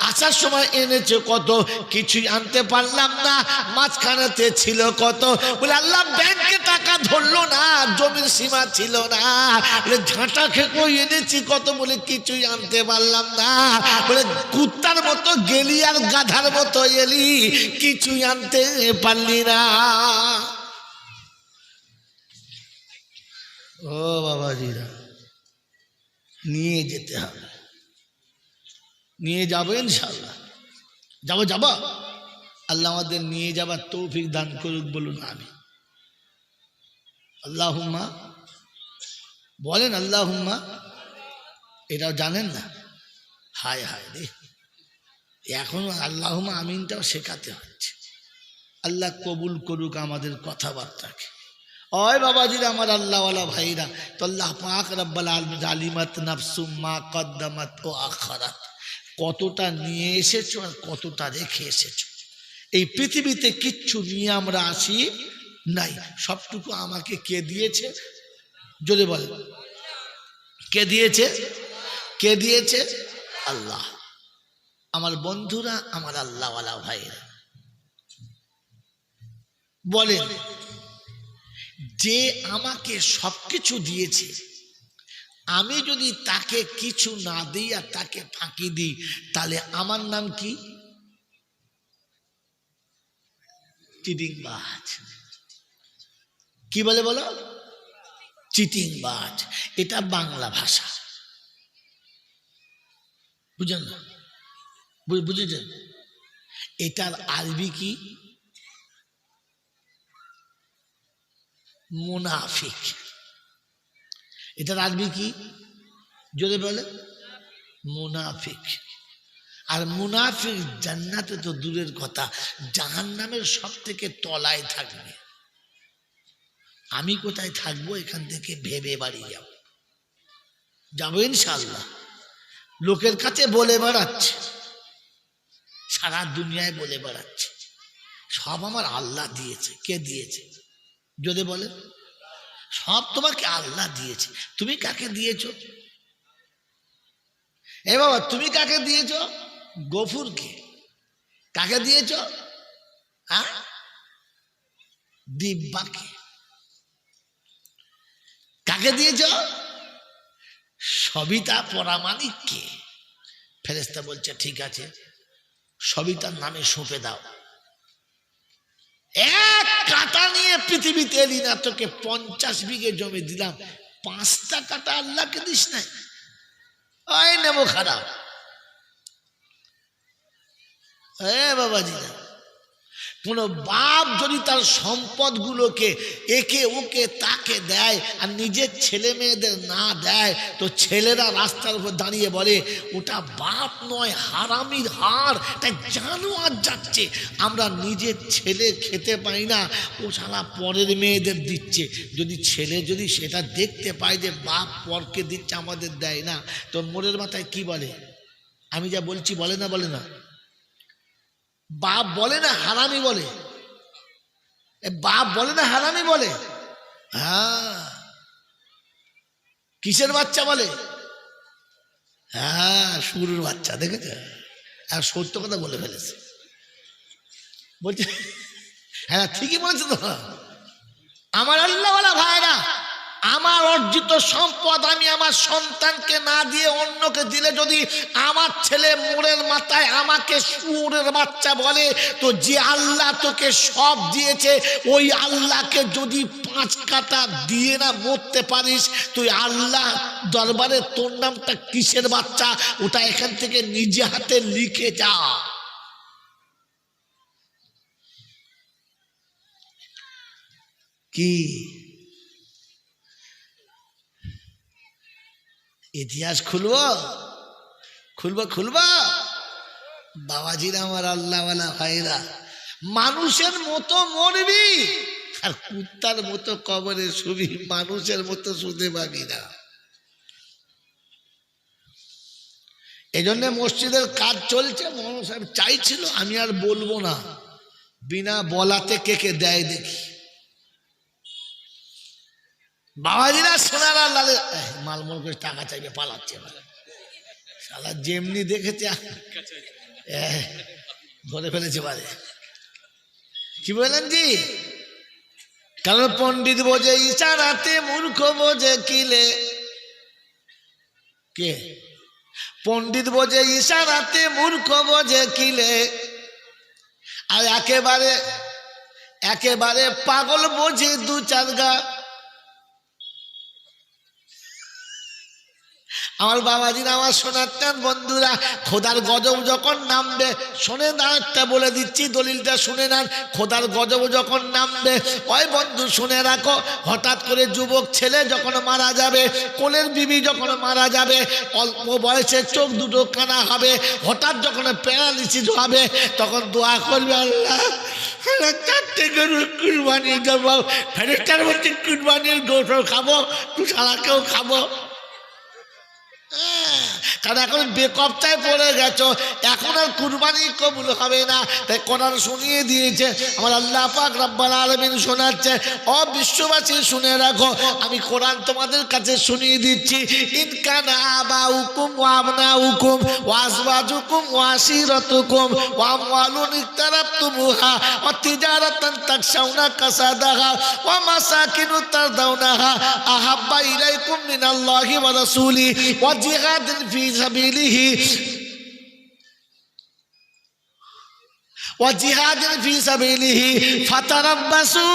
A: আসার সময় এনেছো কত? কিছুই আনতে পারলাম না। মাঝখানেতে ছিল কত? বলে আল্লাহ ব্যাংকে টাকা ধরলো না, জমির সীমা ছিল না। বলে ঝাঁটা খেকো এনেছি কত? বলে কিছুই আনতে পারলাম না। বলে কুত্তার মতো গেলি আর গাধার মতো এলি, কিছুই আনতে পারলি না। ও বাবাজিরা, নিয়ে যেতে হবে, নিয়ে যাবো ইনশাআল্লাহ। যাবো আল্লাহ আমাদের নিয়ে যাবার তৌফিক দান করুক, বলুন আমি। আল্লাহুম্মা বলেন, আল্লাহুম্মা। এটাও জানেন না? হায় হায় রে, এখন আল্লাহুম্মা আমিনটাও শেখাতে হচ্ছে। আল্লাহ কবুল করুক আমাদের কথাবার্তাকে। ওই বাবাজিরা, আমার আল্লাহওয়ালা ভাইরা, তো আল্লাহ পাক রব্বুল আলামিন আলিমাত নাফসুম মা কদ্দামাত ও আখারাত, কতটা নিয়ে এসেছো আর কতটা রেখে এসেছো। এই পৃথিবীতে কিচ্ছু নিয়ে আমরা আসি নাই, সবটুকু আমাকে কে দিয়েছে? জোরে বলেন, কে দিয়েছে? কে দিয়েছে? আল্লাহ। আমার বন্ধুরা, আমার আল্লাহওয়ালা ভাইরা, বলেন, যে আমাকে সবকিছু দিয়েছে, আমি যদি তাকে কিছু না দিই আর তাকে ফাঁকি দিই, তাহলে আমার নাম কি? চিটিংবাজ। কি বলে বলো? চিটিংবাজ। এটা বাংলা ভাষা, বুঝেন না? বুঝেছেন? এটার আরবি কি? মুনাফিক। এটার আরবি কি? জোরে বলে, মুনাফিক। আর মুনাফিক জান্নাতে তো দূরের কথা, জাহান্নামের সব থেকে তলায় থাকবে। আমি কোথায় থাকবো এখান থেকে ভেবে বাড়ি যাবো ইনশাআল্লাহ। লোকের কাছে বলে বেড়াচ্ছে, সারা দুনিয়ায় বলে বেড়াচ্ছে সব আমার আল্লাহ দিয়েছে। কে দিয়েছে? যদি বলে, সব তোমাকে আল্লাহ দিয়েছে। তুমি কাকে দিয়েছো? এ বাবা, তুমি কাকে দিয়েছো? গফুরকে। কাকে দিয়েছো? দিব্যাকে। কাকে দিয়েছো? সবিতা পরামানিককে। ফেরেশতা বলছে ঠিক আছে, সবিতার নামে সঁপে দাও। এক কাঁটা নিয়ে পৃথিবীতে এলি না, তোকে 50 বিঘে জমি দিলাম, 5টা কাঁটা আল্লাহকে দিস নাই? ওই নেবো খারাপ। বাবাজি, কোন বাপ যদি তার সম্পদগুলোকে একে ওকে তাকে দেয় আর নিজের ছেলে মেয়েদের না দেয়, তো ছেলেরা রাস্তার উপর দাঁড়িয়ে বলে ওটা বাপ নয়, হারামির হাড়, তাই জানোয়ার যাচ্ছে। আমরা নিজের ছেলে খেতে পাই না, ও সারা পরের মেয়েদের দিচ্ছে। যদি ছেলে যদি সেটা দেখতে পায় যে বাপ পরকে দিচ্ছে, আমাদের দেয় না, তো মোড়ের মাথায় কি বলে? আমি যা বলছি বলে না? বলে না? বাপ বলে না হারামি বলে? বাপ বলে না হারামি বলে? হ্যাঁ। কিসের বাচ্চা বলে? হ্যাঁ, শুরুর বাচ্চা। দেখেছে? আর সত্য কথা বলে ফেলেছে। বলছে হ্যাঁ ঠিকই বলেছে তো। আমার আল্লাহওয়ালা ভাইরা, আমার অর্জিত সম্পদ আমি আমার সন্তানকে না দিয়ে অন্যকে দিলে, যদি আমার ছেলে মোড়ের মাথায় আমাকে শুয়োরের বাচ্চা বলে, তো যে আল্লাহ তোকে সব দিয়েছে, ওই আল্লাহকে যদি 5 কাঁটা দিয়ে না মরতে পারিস, তুই আল্লাহ দরবারে তোর নামটা কিসের বাচ্চা, ওটা এখান থেকে নিজে হাতে লিখে যা। কি ইতিহাস খুলবো বাবাজিরা, আমার আল্লাহওয়ালা ভাইরা, মানুষের মতো মরবি আর কুত্তার মতো কবরে শুবি, মানুষের মতো শুতে পাবি না। এই জন্য মসজিদের কাজ চলছে। মৌলানা সাহেব চাইছিল, আমি আর বলবো না, বিনা বলাতে কে কে দেয় দেখি। বাবাজিরা সোনার লালে মালমল করে টাকা চাইবে, পালাচ্ছে। শালা যেমনি দেখেছে ধরে ফেলেছে বারে। কি বলেন জি? কারণ পণ্ডিত বোঝে ইশারাতে, মূর্খ বোঝে কিলে। কে? পণ্ডিত বোঝে ইশারাতে, মূর্খ বোঝে কিলে। আর একেবারে পাগল বোঝে দু চার গা। আমার বাবাজিরা, আমার শোনাতেন বন্ধুরা, খোদার গজব যখন নামবে, শোনে না, একটা বলে দিচ্ছি, দলিলটা শুনে নেন। খোদার গজব যখন নামবে, ওই বন্ধু শুনে রাখো, হঠাৎ করে যুবক ছেলে যখন মারা যাবে, কোলের বিবি যখন মারা যাবে, অল্প বয়সে চোখ দুটো কানা হবে, হঠাৎ যখন প্যারালিসিস হবে, তখন দোয়া করবে, আল্লাহ 4টে গরু কুরবানি দেবো, ফেরেশতার মধ্যে কুরবানির গোশত খাবো, তুই সারাকেও খাবো। কারণ এখন বেকবতায় পড়ে গেছো, এখন আর কুরবানি কবুল হবে না। তাই কোরআন শুনিয়ে দিয়েছে আমার আল্লাহ পাক রব্বুল আলামিন, শোনাচ্ছে, ও বিশ্ববাসী শুনে রাখো, আমি কোরআন তোমাদের কাছে শুনিয়ে দিচ্ছি। ইন কানা আবাউকুম ওয়া আবনাউকুম ওয়া আজওয়াজুকুম ওয়া আশিরাতুকুম ওয়া আমওয়ালুন ইকতারাবতুমুহা ওয়া তিজারাতান তাকশাউনা কাসাদাহা ওয়া মাসাকিনু তারদাউনাহা আহাব্বা ইলাইকুম মিনাল্লাহি ওয়া রাসূলিহি ওয়া জিহাদিন ফি সাবিলিহি وجهاد في سبيله فتربصوا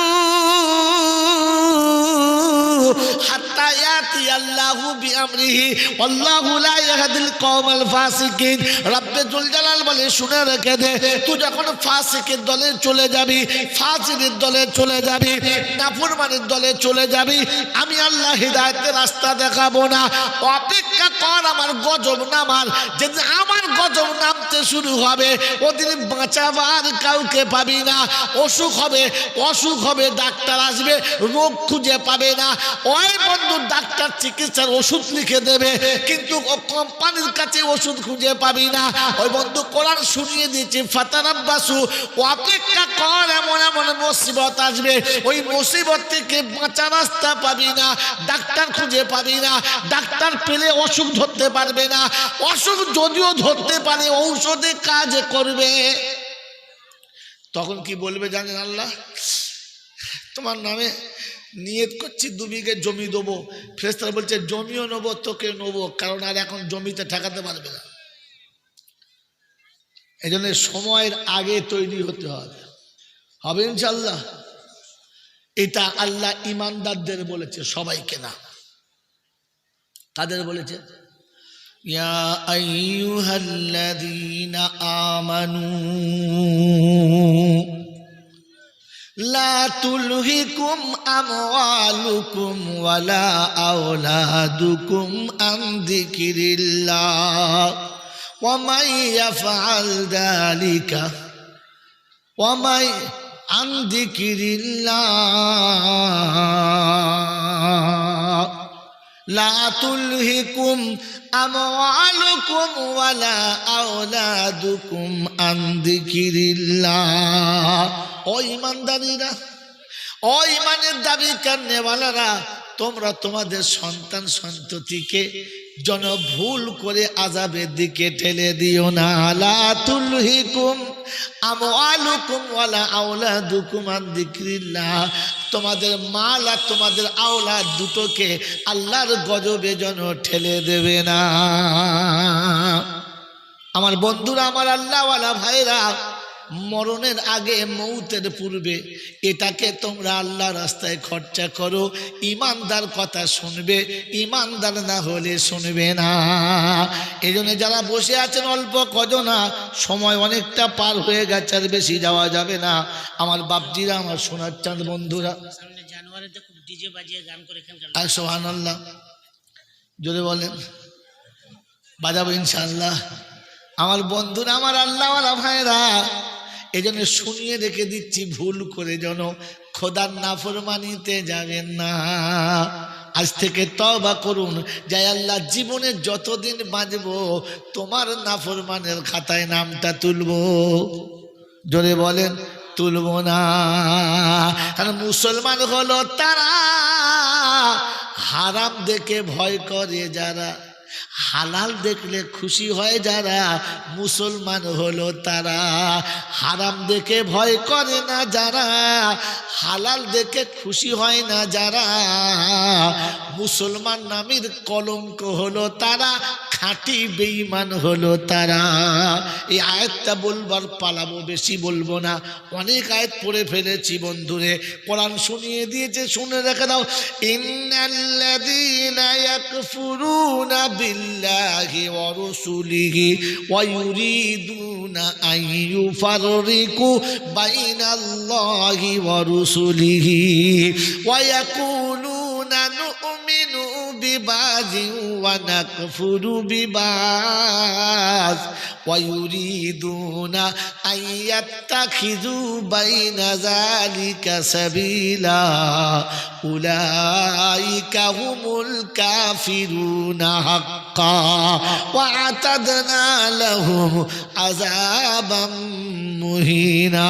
A: حتى يأتي الله بأمره والله لا يهدي القوم الفاسقين। رب জুল জালাল বলে, শুনে রেখে দে, তুই যখন ফাসিকের দলে চলে যাবি, ফাসিকের দলে চলে যাবি, নাফরমানের দলে চলে যাবি, আমি আল্লাহ হিদায়াতের রাস্তা দেখাবো না। অপেক্ষা কর আমার গজব নামার। যেদিন আমার গজব নামতে শুরু হবে, ওদিন বাঁচাবার কাউকে পাবি না। অসুখ হবে, ডাক্তার আসবে, রোগ খুঁজে পাবে না। ওই বন্ধু ডাক্তার চিকিৎসার ওষুধ লিখে দেবে, কিন্তু কোম্পানির কাছে ওষুধ খুঁজে পাবি না। ওই বন্ধু কোরআন শুনিয়ে দিয়েছে, ফাতারাব্বাসু, অপেক্ষা কর, এমন এমন মুসিবত আসবে, ওই মুসিবত থেকে বাঁচার রাস্তা পাবি না, ডাক্তার খুঁজে পাবি না। ডাক্তার পেলে অসুখ ধরতে পারবে না, অসুখ যদিও ধরতে পারে ঔষধে কাজ করবে। তখন কি বলবে জানেন? আল্লাহ তোমার নামে নিয়ত করছি 2 বিঘে জমি দেবো। ফেরেশতারা বলছে, জমিও নেবো, তোকে নেবো, কারণ আর এখন জমিতে ঠেকাতে পারবে না। এই জন্য সময়ের আগে তৈরি হতে হবে ইনশাআল্লাহ। এটা আল্লাহ ইমানদারদের বলেছে, সবাইকে না। কাদের বলেছে? ইয়া আইয়ুহাল্লাযীনা আমানু লা তুলহিকুম আমওয়ালুকুম ওয়ালা আওলাদুকুম আন যিকিরিল্লাহ ওয়া মান ইয়াফআল যালিকা ওয়া মান আন যিকিরিল্লাহ লা তুলহিকুম আমওয়ালুকুম ওয়ালা আওলাদুকুম আন যিকিরিল্লাহ। ও ইমানদারীরা, ও ইমানের দাবি করনেওয়ালারা, তোমরা তোমাদের সন্তান সন্ততিকে যেন ভুল করে আযাবের দিকে ঠেলে দিও না। লা তুলহিকুম আমওয়ালুকুম ওয়ালা আওলাদুকুম আন যিকিরিল্লাহ। তোমাদের মাল আর তোমাদের আওলাদ দুটোকে আল্লাহর গজবে যেন ঠেলে দেবে না। আমার বন্ধুরা, আমার আল্লাহওয়ালা ভাইরা, মরণের আগে, মৌতের পূর্বে এটাকে তোমরা আল্লাহ রাস্তায় খরচা করো। ইমানদার কথা শুনবে, ইমানদার না হলে শুনবে না। এই জন্য যারা বসে আছেন অল্প কজনা, সময় অনেকটা পার হয়ে গেছে, আর বেশি যাওয়া যাবে না। আমার বাপজিরা, আমার সোনার চাঁদ বন্ধুরা, আর সুবহানাল্লাহ জোরে বলেন, বাজাবো ইনশাআল্লাহ। আমার বন্ধুরা, আমার আল্লাহওয়ালা ভাইরা, এই জন্য শুনিয়ে রেখে দিচ্ছি, ভুল করে যেন খোদার নাফরমানিতে যাবেন না। আজ থেকে তওবা করুন, যাই আল্লাহ জীবনে যতদিন বাঁচব তোমার নাফরমানের খাতায় নামটা তুলবো। জোরে বলেন, তুলবো না। কারণ মুসলমান হলো তারা হারাম দেখে ভয় করে যারা, হালাল দেখলে খুশি হয় যারা মুসলমান হলো তারা, হারাম দেখে ভয় করে না যারা, হালাল দেখে খুশি হয় না যারা, মুসলমান নামের কলঙ্ক হলো তারা, খাঁটি বেঈমান হলো তারা। এই আয়াতটা বলবার পালাবো, বেশি বলবো না, অনেক আয়াত পড়ে ফেলেছি বন্ধুরে, কোরআন শুনিয়ে দিয়েছে, শুনে রেখে দাও। ইন্নাল্লাযীনা ইয়াকফুরুনা বিল্লাহি ওয়া রাসূলিহি ওয়া ইউরিদুনা আন ইউফাররিকু বাইনাল্লাহি ওয়া রাসূলিহি ওয়া ইয়াকুলুনা নু'মিনু বিবাযিন ওয়া নাকফুরু বিবায ওয়া ইউরিদুনা আন ইয়াত্তাখিযু বাইনা যালিকা সাবিলা উলাইকা হুমুল কাফিরুনা হাক্কা ওয়া আতাদনা লাহুম আযাবাম মুহিনা।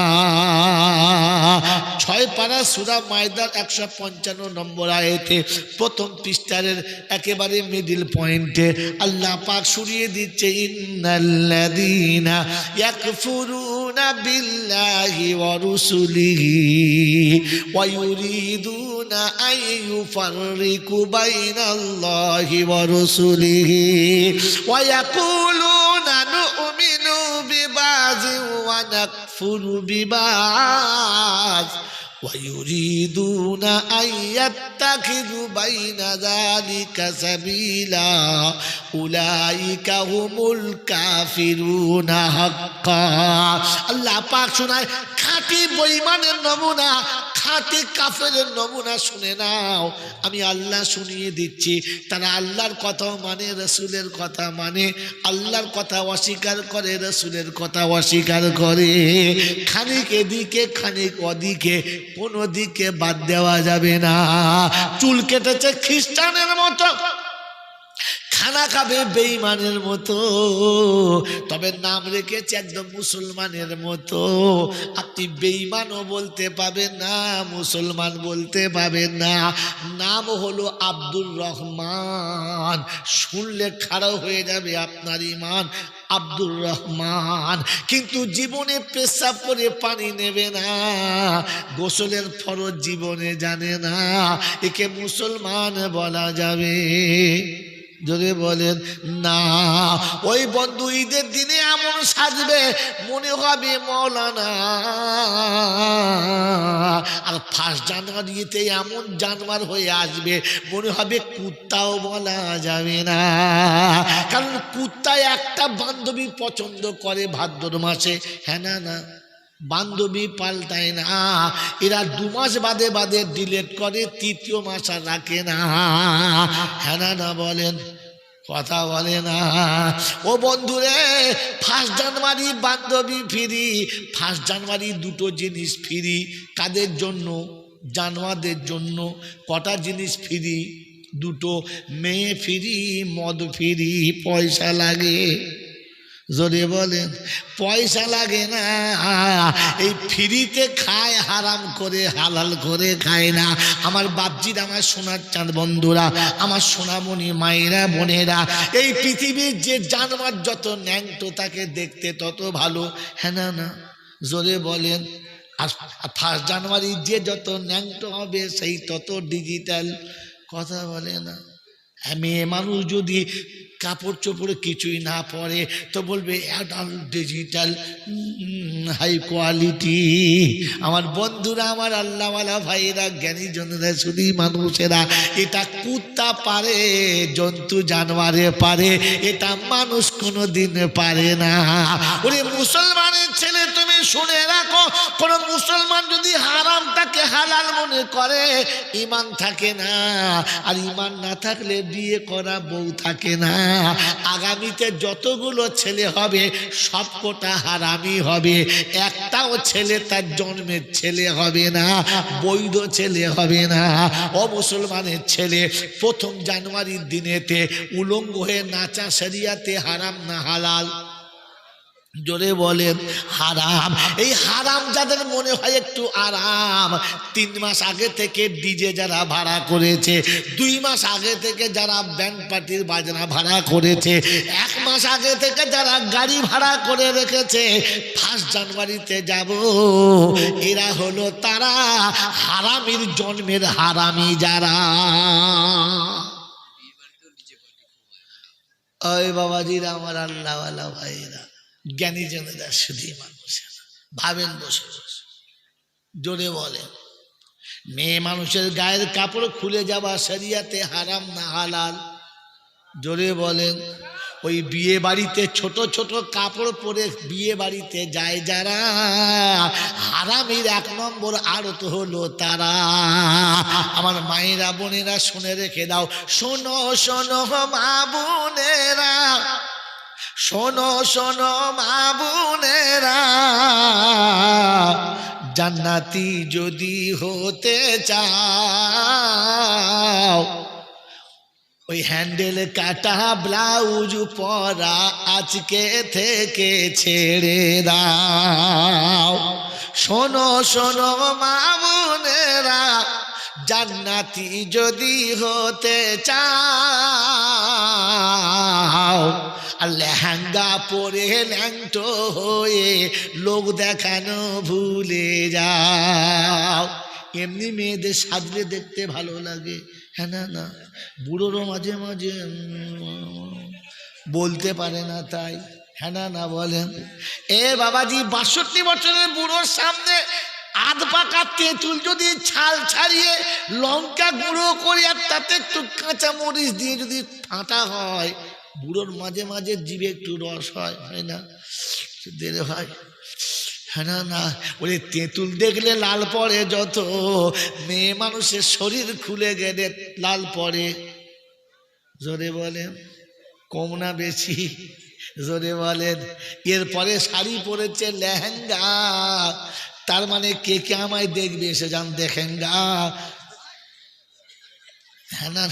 A: 6 পারা সূরা মায়দার 155 নম্বর আয়াতে প্রথম পৃষ্ঠার একেবারে মিডল পয়েন্টে আল্লাহ পাক শুনিয়ে দিচ্ছে, ইন্নাল্লাযীনা ইয়াকফুরুনা বিল্লাহি ওয়া রাসূলিহি ওয়া ইউরিদুনা আন ইউফাররিকু বাইনাল্লাহি ওয়া রাসূলিহি ওয়া ইয়াকুলুনা নু'মিনু বিবাযিন ওয়া নাকফুরু বিবায ওয়া ইউরিদুনা আন ইয়াত্তাখিযু বাইনা যালিকা সাবিলা উলাইকা হুমুল কাফিরুনা হাক্কা। আল্লাহ পাক শোনায় খাঁটি বেঈমানের নমুনা, খাঁটি কাফেরের নমুনা শুনে নাও। আমি আল্লাহ শুনিয়ে দিচ্ছি, তারা আল্লাহর কথা মানে, রসুলের কথা মানে, আল্লাহর কথা অস্বীকার করে, রসুলের কথা অস্বীকার করে। খানিক এদিকে খানিক ওদিকে, কোনো দিকে বাদ দেওয়া যাবে না। চুল কেটেছে খ্রিস্টানের মতো, খানা খাবে বেঈমানের মতো, তবে নাম রেখেছে একদম মুসলমানের মতো। আপনি বেঈমানও বলতে পাবেন না, মুসলমান বলতে পাবেন না। নাম হলো আব্দুর রহমান, শুনলে খাড়া হয়ে যাবে আপনার ঈমান, আব্দুর রহমান। কিন্তু জীবনে পেশাব করে পানি নেবে না, গোসলের ফরজ জীবনে জানে না, একে মুসলমান বলা যাবে? যদি বলেন না। ওই বন্ধু ঈদের দিনে এমন সাজবে মনে হবে মৌলানা, আর 1 জানুয়ারিতে এমন জানোয়ার হয়ে আসবে মনে হবে কুত্তাও বলা যাবে না। কারণ কুত্তা একটা বান্ধবী পছন্দ করে ভাদ্র মাসে, হ্যাঁ না না, বান্ধবী পাল্টায় না, এরা 2 মাস বাদে বাদে ডিলেট করে, 3য় মাস আর রাখে না, হ্যাঁ না না বলেন, কথা বলে না। ও বন্ধুরে, 1 জানুয়ারি বান্ধবী ফ্রি, 1 জানুয়ারি 2টো জিনিস ফ্রি। কাদের জন্য? জানোয়ারদের জন্য। কটা জিনিস ফ্রি? 2টো। মেয়ে ফ্রি, মদ ফ্রি, পয়সা লাগে। যদি বলেন পয়সা লাগে না, এই ফ্রিতে খায়, হারাম করে হালাল করে খায় না। আমার বাপজির, আমার সোনার চাঁদ বন্ধুরা, আমার সোনামণি মায়েরা বোনেরা, এই পৃথিবীর যে জানোয়ার যত ন্যাংটো তাকে দেখতে তত ভালো, হ্যাঁ না না, জোরে বলেন। আর 1 জানুয়ারি যে যত ন্যাংটো হবে সেই তত ডিজিটাল, কথা বলে না। মেয়ে মানুষ যদি কাপড় চোপড়ে কিছুই না পরে তো বলবে অ্যাডাল্ট, ডিজিটাল, হাই কোয়ালিটি। আমার বন্ধুরা, আমার আল্লাহওয়ালা ভাইয়েরা, জ্ঞানী জনেরা, শুধু মানুষেরা, এটা কুত্তা পারে, জন্তু জানোয়ারে পারে, এটা মানুষ কোনো দিন পারে না। ওরে মুসলমানের ছেলে, তুমি শুনে রাখো, কোন মুসলমান যদি হারামটাকে হালাল মনে করে, ঈমান থাকে না। আর ঈমান না থাকলে বিয়ে করা বউ থাকে না। আগামীতে যতগুলো ছেলে হবে সবকটা হারামি হবে, একটাও ছেলে তার জন্মের ছেলে হবে না, বৈধ ছেলে হবে না। ও মুসলমানের ছেলে, 1 জানুয়ারির দিনেতে উলঙ্গ হয়ে নাচা শরিয়াতে হারাম না হালাল? জোরে বলেন হারাম। এই হারাম যাদের মনে হয় একটু আরাম, 3 মাস আগে থেকে ডিজে যারা ভাড়া করেছে, 2 মাস আগে থেকে যারা ব্যান্ড পার্টির বাজনা ভাড়া করেছে, 1 মাস আগে থেকে যারা গাড়ি ভাড়া করে রেখেছে 1 জানুয়ারিতে যাব, এরা হলো তারা হারামির জন্মের হারামি যারা। ওই বাবাজিরা, আমার আল্লাহওয়ালা ভাইরা, জ্ঞানী জনেরা, শুধু মানুষের ভাবেন বসে বসে। জোরে বলেন, মেয়ে মানুষের গায়ের কাপড় খুলে যাওয়া শরিয়াতে হারাম না হালাল? জোরে বলেন। ওই বিয়ে বাড়িতে ছোট ছোট কাপড় পরে বিয়ে বাড়িতে যায় যারা, হারামের 1 নম্বর আড়ত হলো তারা। আমার মায়েরা বোনেরা শুনে রেখে দাও, শোনো শোনো মা বোনেরা, শোনো শোনো মা বোনেরা, জান্নাতি যদি হতে চাও, ওই হ্যান্ডেল কাটা ব্লাউজ পরা আজকে থেকে ছেড়ে দাও। শোনো শোনো মা বোনেরা, জান্নাতি যদি হতে চাও, আর লেহেঙ্গা পরে ল্যাংটো হয়ে লোক দেখানো ভুলে যাও। এমনি মেয়েদের সাজলে দেখতে ভালো লাগে, হ্যাঁ না? না, বুড়োরও মাঝে মাঝে বলতে পারে না, তাই হ্যাঁ না বলেন? এ বাবাজি, 62 বছরের বুড়োর সামনে আধ পাকা তেঁতুল যদি ছাল ছাড়িয়ে লঙ্কা গুঁড়ো করে আর তাতে একটু কাঁচা মরিচ দিয়ে যদি ফাটা হয়, বুড়োর মাঝে মাঝে জিভে একটু রস হয়, হয় না? দেরে হয়, হ্যাঁ না? ওই তেঁতুল দেখলে লাল পড়ে যত, মেয়ে মানুষের শরীর খুলে গেলে লাল পড়ে। জোরে বলেন, কম না বেশি? জোরে বলেন। এরপরে শাড়ি পরেছে, লেহেঙ্গা, তার মানে কে কে আমায় দেখবে এসে যান দেখেঙ্গা, হ্যাঁ না?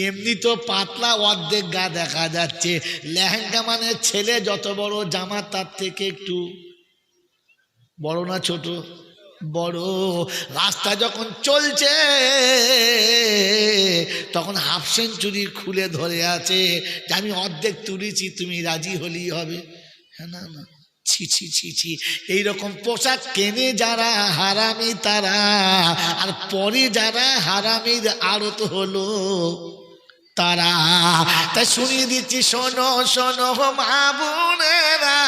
A: এমনি তো পাতলা অর্ধেক গা দেখা যাচ্ছে, লেহেঙ্গা মানে ছেলে যত বড় জামা তার থেকে একটু বড় না ছোট? বড়। রাস্তা যখন চলছে তখন হাফ সেঞ্চুরি খুলে ধরে আছে যে আমি অর্ধেক তুলেছি, তুমি রাজি হলেই হবে, হ্যাঁ না? না, ছি ছি ছি ছি। এইরকম পোশাক কেনে যারা হারামি তারা, আর পরে যারা হারামির আড়ত হলো তারা। তাই শুনিয়ে দিচ্ছি, শোনো শোনো মা বোনেরা,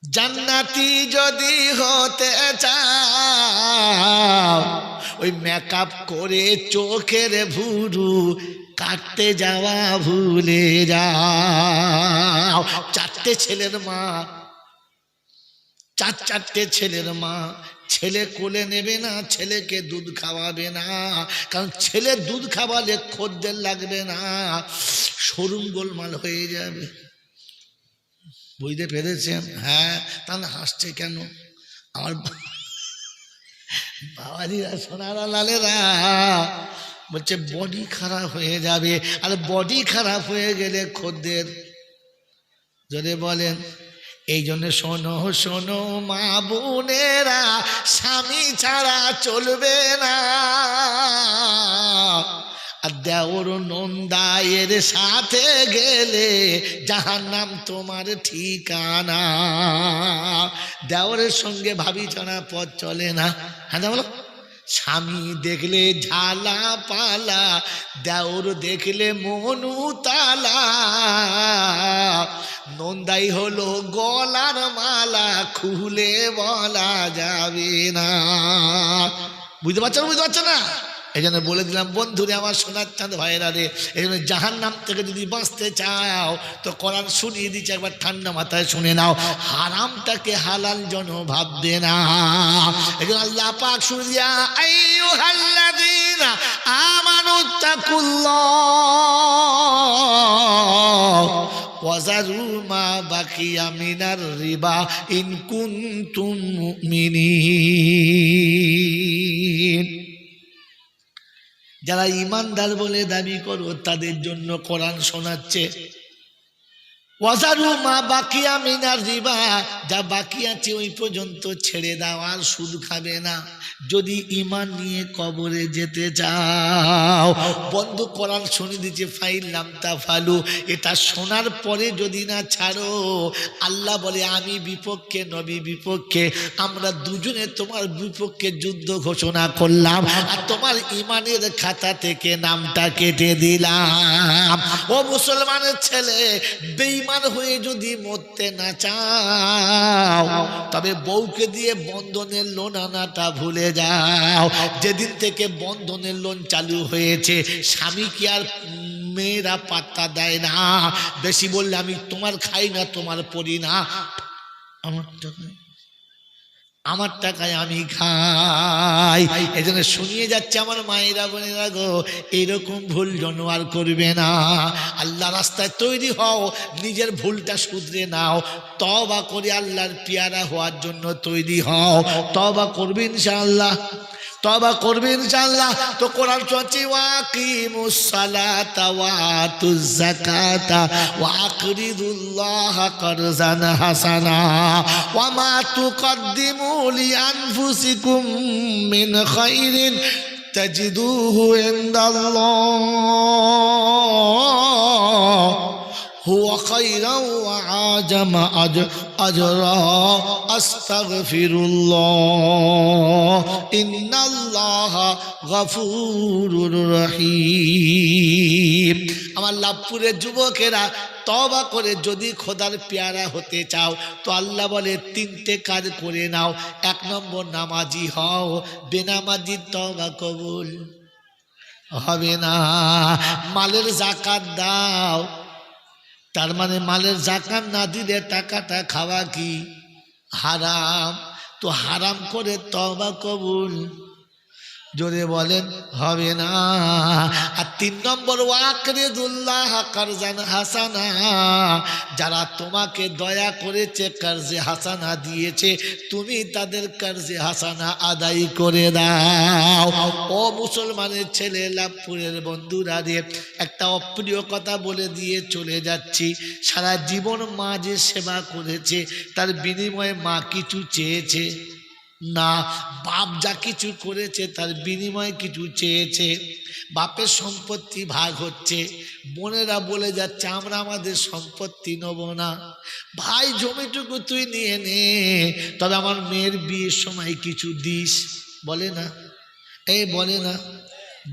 A: জান্নাতি যদি হতে চাও, ওই মেকআপ করে চোখের ভুরু কাটতে যাওয়া ভুলে যাও। 4টে ছেলের মা, 4টে ছেলের মা, ছেলে কোলে নেবে না, ছেলেকে দুধ খাওয়াবে না, কারণ ছেলে দুধ খাওয়ালে খদ্দের লাগবে না, শোরুম গোলমাল হয়ে যাবে। বুঝতে পেরেছেন? হ্যাঁ। তাহলে হাসছে কেন? আমার বাবাজিরা, সোনারা, লালেরা বলছে বডি খারাপ হয়ে যাবে, আর বডি খারাপ হয়ে গেলে খদ্দের। যদি বলেন, এই জন্য শোনো শোনো মা বোনেরা, স্বামী ছাড়া চলবে না, আর দেওর নন্দায়ের সাথে গেলে জাহান্নাম তোমার ঠিকানা। দেওরের সঙ্গে ভাবি ছাড়া পথ চলে না, হ্যাঁ বলো? স্বামী দেখলে ঝালা পালা, দেওর দেখলে মনু তালা, নন্দাই হলো গলার মালা, খুলে বলা যাবে না। বুঝতে পারছো না? এই জন্য বলে দিলাম বন্ধুরে, আমার সোনার চাঁদ ভাইয়েরা রে, এই জন্য জাহান্নাম থেকে যদি বাঁচতে চাও তো কোরআন শুনিয়ে দিচ্ছে, একবার ঠান্ডা মাথায় শুনে নাও। হারামটাকে হালাল জন ভাববে না। এই জন্য আল্লাহ পাক শুনিয়া, আইয়ুহাল্লাযীনা আমানুত্তাকুল্লাহ ওয়াজারু মা বাকিয়া মিনার রিবা ইন কুনতুম মুমিনিন। যারা ইমানদার বলে দাবি করো তাদের জন্য কোরআন শোনাচ্ছে, ওয়াজারু মা বাকিয়া মিনার রিবা, যা বাকি আছে ওই পর্যন্ত ছেড়ে দাও, আর সুদ খাবে না। যদি ঈমান নিয়ে কবরে যেতে চাও, বন্ধু কোরআন শুনে দিচ্ছে ফাইল লাম তাফালু, এটা শোনার পরে যদি না ছাড়ো, আল্লাহ বলে আমি বিপক্ষে, নবী বিপক্ষে, আমরা দুজনে তোমার বিপক্ষে যুদ্ধ ঘোষণা করলাম, আর তোমার ঈমানের খাতা থেকে নামটা কেটে দিলাম। ও মুসলমানের ছেলে, বেঈমান হয়ে যদি মরতে না চাও, তবে বউকে দিয়ে বন্ধনের লোন আনাটা ভুলে যাও। যেদিন থেকে বন্ধনের লোন চালু হয়েছে, স্বামী কি আর মেয়েরা পাত্তা দেয় না। বেশি বললে আমি তোমার খাই না, তোমার পড়ি না, আমার টাকায় আমি খাই। এই জন্য শুনিয়ে যাচ্ছে আমার মায়েরা বোনেরা গো, এইরকম ভুল যেন আর করবে না। আল্লাহ রাস্তায় তৈরি হও, নিজের ভুলটা শুধরে নাও, তওবা করে আল্লাহর পেয়ারা হওয়ার জন্য তৈরি হও। তওবা করবে ইনশাআল্লাহ, তওবা করবে ইনশাআল্লাহ। তো কোরআন চলছে ওয়াকিমুস সালাতা ওয়া আতুজ যাকাতা ওয়া আকরিদুল্লাহা কারজান হাসানা ওয়া মা তুকদ্দিমু লিআনফুসিকুম মিন খাইরিন তাজিদুহু ইনদাল্লাহ হুয়া খায়রান ওয়া আজামা আজরা আস্তাগফিরুল্লাহ ইন্নাল্লাহা গফুরুর রহিম। আমার লাভপুরের যুবকেরা, তওবা করে যদি খোদার পেয়ারা হতে চাও, তো আল্লাহ বলে তিনটে কাজ করে নাও। 1 নম্বর, নামাজি হও, বেনামাজি তওবা কবুল হবে না। মালের যাকাত দাও, তার মানে মালের যাকাত না দিলে টাকাটা খাওয়া কি হারাম। তো হারাম করে তওবা কবুল জোরে বলেন হবে না। আর 3 নম্বর, ওয়াকরিদুল্লাহ কারজান হাসানা, যারা তোমাকে দয়া করেছে, কারজে হাসানা দিয়েছে, তুমি তাদের কারজে হাসানা আদায় করে দাও। ও মুসলমানের ছেলে, লাভপুরের বন্ধুরা রে, একটা অপ্রিয় কথা বলে দিয়ে চলে যাচ্ছি। সারা জীবন মা যে সেবা করেছে, তার বিনিময়ে মা কিছু চেয়েছে না। বাপ যা কিছু করেছে তার বিনিময়ে কিছু চেয়েছে। বাপের সম্পত্তি ভাগ হচ্ছে, বোনেরা বলে যাচ্ছে আমরা আমাদের সম্পত্তি নেব না। ভাই জমিটুকু তুই নিয়ে নে, তবে আমার মেয়ের বিয়ের সময় কিছু দিস, বলে না, এই বলে না।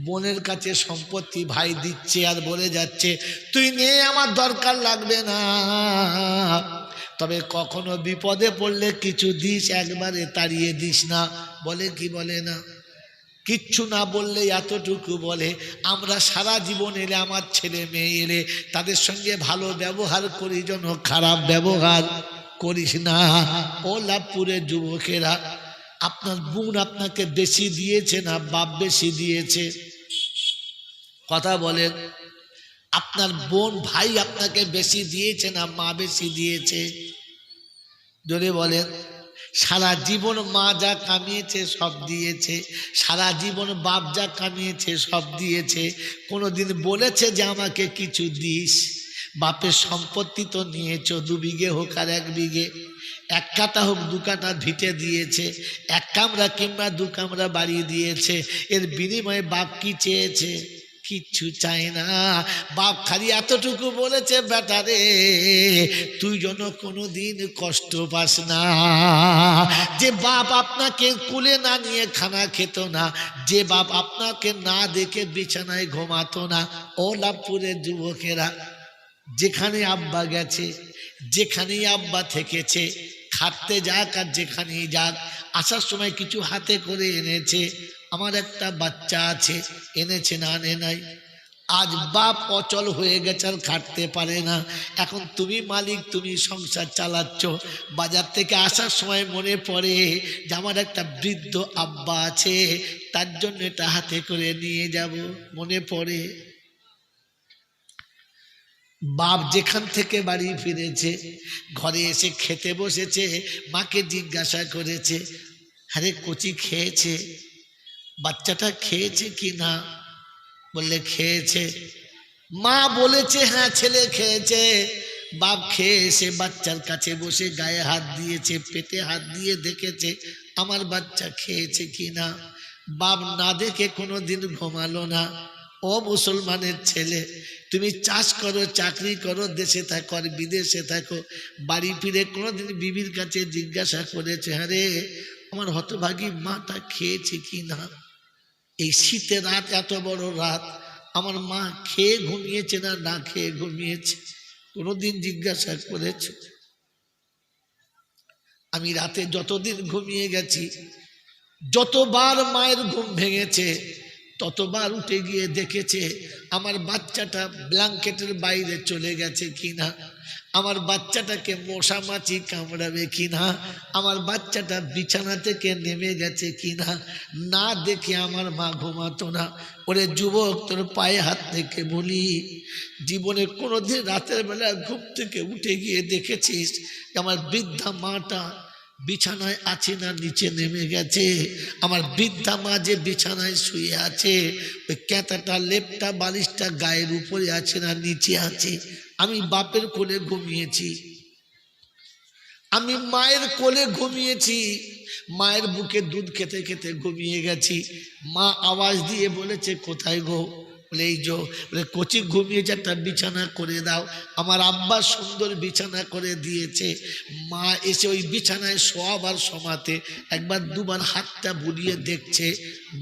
A: বোনের কাছে সম্পত্তি ভাই দিচ্ছে আর বলে যাচ্ছে তুই নে, আমার দরকার লাগবে না, তবে কখনো বিপদে পড়লে কিছু দিস, একবারে তাড়িয়ে দিস না, বলে কি বলে না। কিচ্ছু না বললে এতটুকু বলে, আমরা সারা জীবন এলে, আমার ছেলে মেয়ে এলে, তাদের সঙ্গে ভালো ব্যবহার করি, যেন খারাপ ব্যবহার করিস না। ও লাভপুরের যুবকেরা, আপনার বোন আপনাকে বেশি দিয়েছে না বাপ বেশি দিয়েছে? কথা বলেন। আপনার বোন ভাই আপনাকে বেশি দিয়েছে না মা বেশি দিয়েছে? জোরে বলেন। সারা জীবন মা যা কামিয়েছে সব দিয়েছে, সারা জীবন বাপ যা কামিয়েছে সব দিয়েছে। কোনোদিন বলেছে যে আমাকে কিছু দিস? বাপের সম্পত্তি তো নিয়েছ, 2 বিঘে হোক আর 1 বিঘে, 1 কাঠা হোক 2 কাঠা ভিটে দিয়েছে, 1 কামরা কিংবা 2 কামরা বাড়ি দিয়েছে। এর বিনিময়ে বাপ কি চেয়েছে? কিচ্ছু চায় না। বাপ খালি এতটুকু বলেছে, বেটা রে তুই যেন কোনোদিন কষ্ট পাস না। যে বাপ আপনাকে কুলে না নিয়ে খানা খেত না, যে বাপ আপনাকে না দেখে বিছানায় ঘুমাতো না, ও লাভপুরের যুবকেরা, যেখানে আব্বা গেছে, যেখানেই আব্বা থেকেছে, খাটতে যাক আর যেখানেই যাক, আসার সময় কিছু হাতে করে এনেছে। আমার একটা বাচ্চা আছে, এনেছে না আনে নাই। আজ বাপ অচল হয়ে গেছে, আর খাটতে পারে না। এখন তুমি মালিক, তুমি সংসার চালাচ্ছ। বাজার থেকে আসার সময় মনে পড়ে যে আমার একটা বৃদ্ধ আব্বা আছে, তার জন্য এটা হাতে করে নিয়ে যাব, মনে পড়ে। বাপ যেখান থেকে বাড়ি ফিরেছে, ঘরে এসে খেতে বসেছে, মাকে জিজ্ঞাসা করেছে, আরে কচি খেয়েছে? বাচ্চাটা খেয়েছে কি না? বললে খেয়েছে। মা বলেছে হ্যাঁ ছেলে খেয়েছে। বাপ খেয়ে এসে বাচ্চার কাছে বসে গায়ে হাত দিয়েছে, পেটে হাত দিয়ে দেখেছে আমার বাচ্চা খেয়েছে কিনা। বাপ না দেখে কোনোদিন ঘুমালো না। ও মুসলমানের ছেলে, তুমি চাষ করো, চাকরি করো, দেশে থাকো আর বিদেশে থাকো, বাড়ি ফিরে কোনোদিন বিবির কাছে জিজ্ঞাসা করেছে, হ্যাঁ রে আমার হতভাগী মাটা খেয়েছে কি না? এই শীতের রাত, এত বড় রাত, আমার মা খেয়ে ঘুমিয়েছে না না খেয়ে ঘুমিয়েছে, কোনোদিন জিজ্ঞাসা করেছে? আমি রাতে যতদিন ঘুমিয়ে গেছি, যতবার মায়ের ঘুম ভেঙেছে ততবার উঠে গিয়ে দেখেছে আমার বাচ্চাটা ব্ল্যাঙ্কেটের বাইরে চলে গেছে কিনা, আমার বাচ্চাটাকে মশা মাছি কামড়াবে কিনা, আমার বাচ্চাটা বিছানা থেকে নেমে গেছে কিনা। না দেখে আমার মা ঘুমাতো না। ওরে যুবক, তোর পায়ে হাত থেকে বলি, জীবনে কোনোদিন রাতের বেলা ঘুম থেকে উঠে গিয়ে দেখেছিস আমার বৃদ্ধা মাটা বিছানায় আছে না নিচে নেমে গেছে? আমার বৃদ্ধা মা যে বিছানায় শুয়ে আছে, ওই ক্যাঁথাটা, লেপটা, বালিশটা গায়ের উপরে আছে না নিচে আছে? আমি বাপের কোলে ঘুমিয়েছি, আমি মায়ের কোলে ঘুমিয়েছি, মায়ের বুকে দুধ খেতে খেতে ঘুমিয়ে গেছি। মা আওয়াজ দিয়ে বলেছে, কোথায় গো? বলে এই যো। বলে কচি ঘুমিয়েছে, একটা বিছানা করে দাও। আমার আব্বা সুন্দর বিছানা করে দিয়েছে। মা এসে ওই বিছানায় শোয়াবার সমাতে একবার দুবার হাতটা বুলিয়ে দেখছে।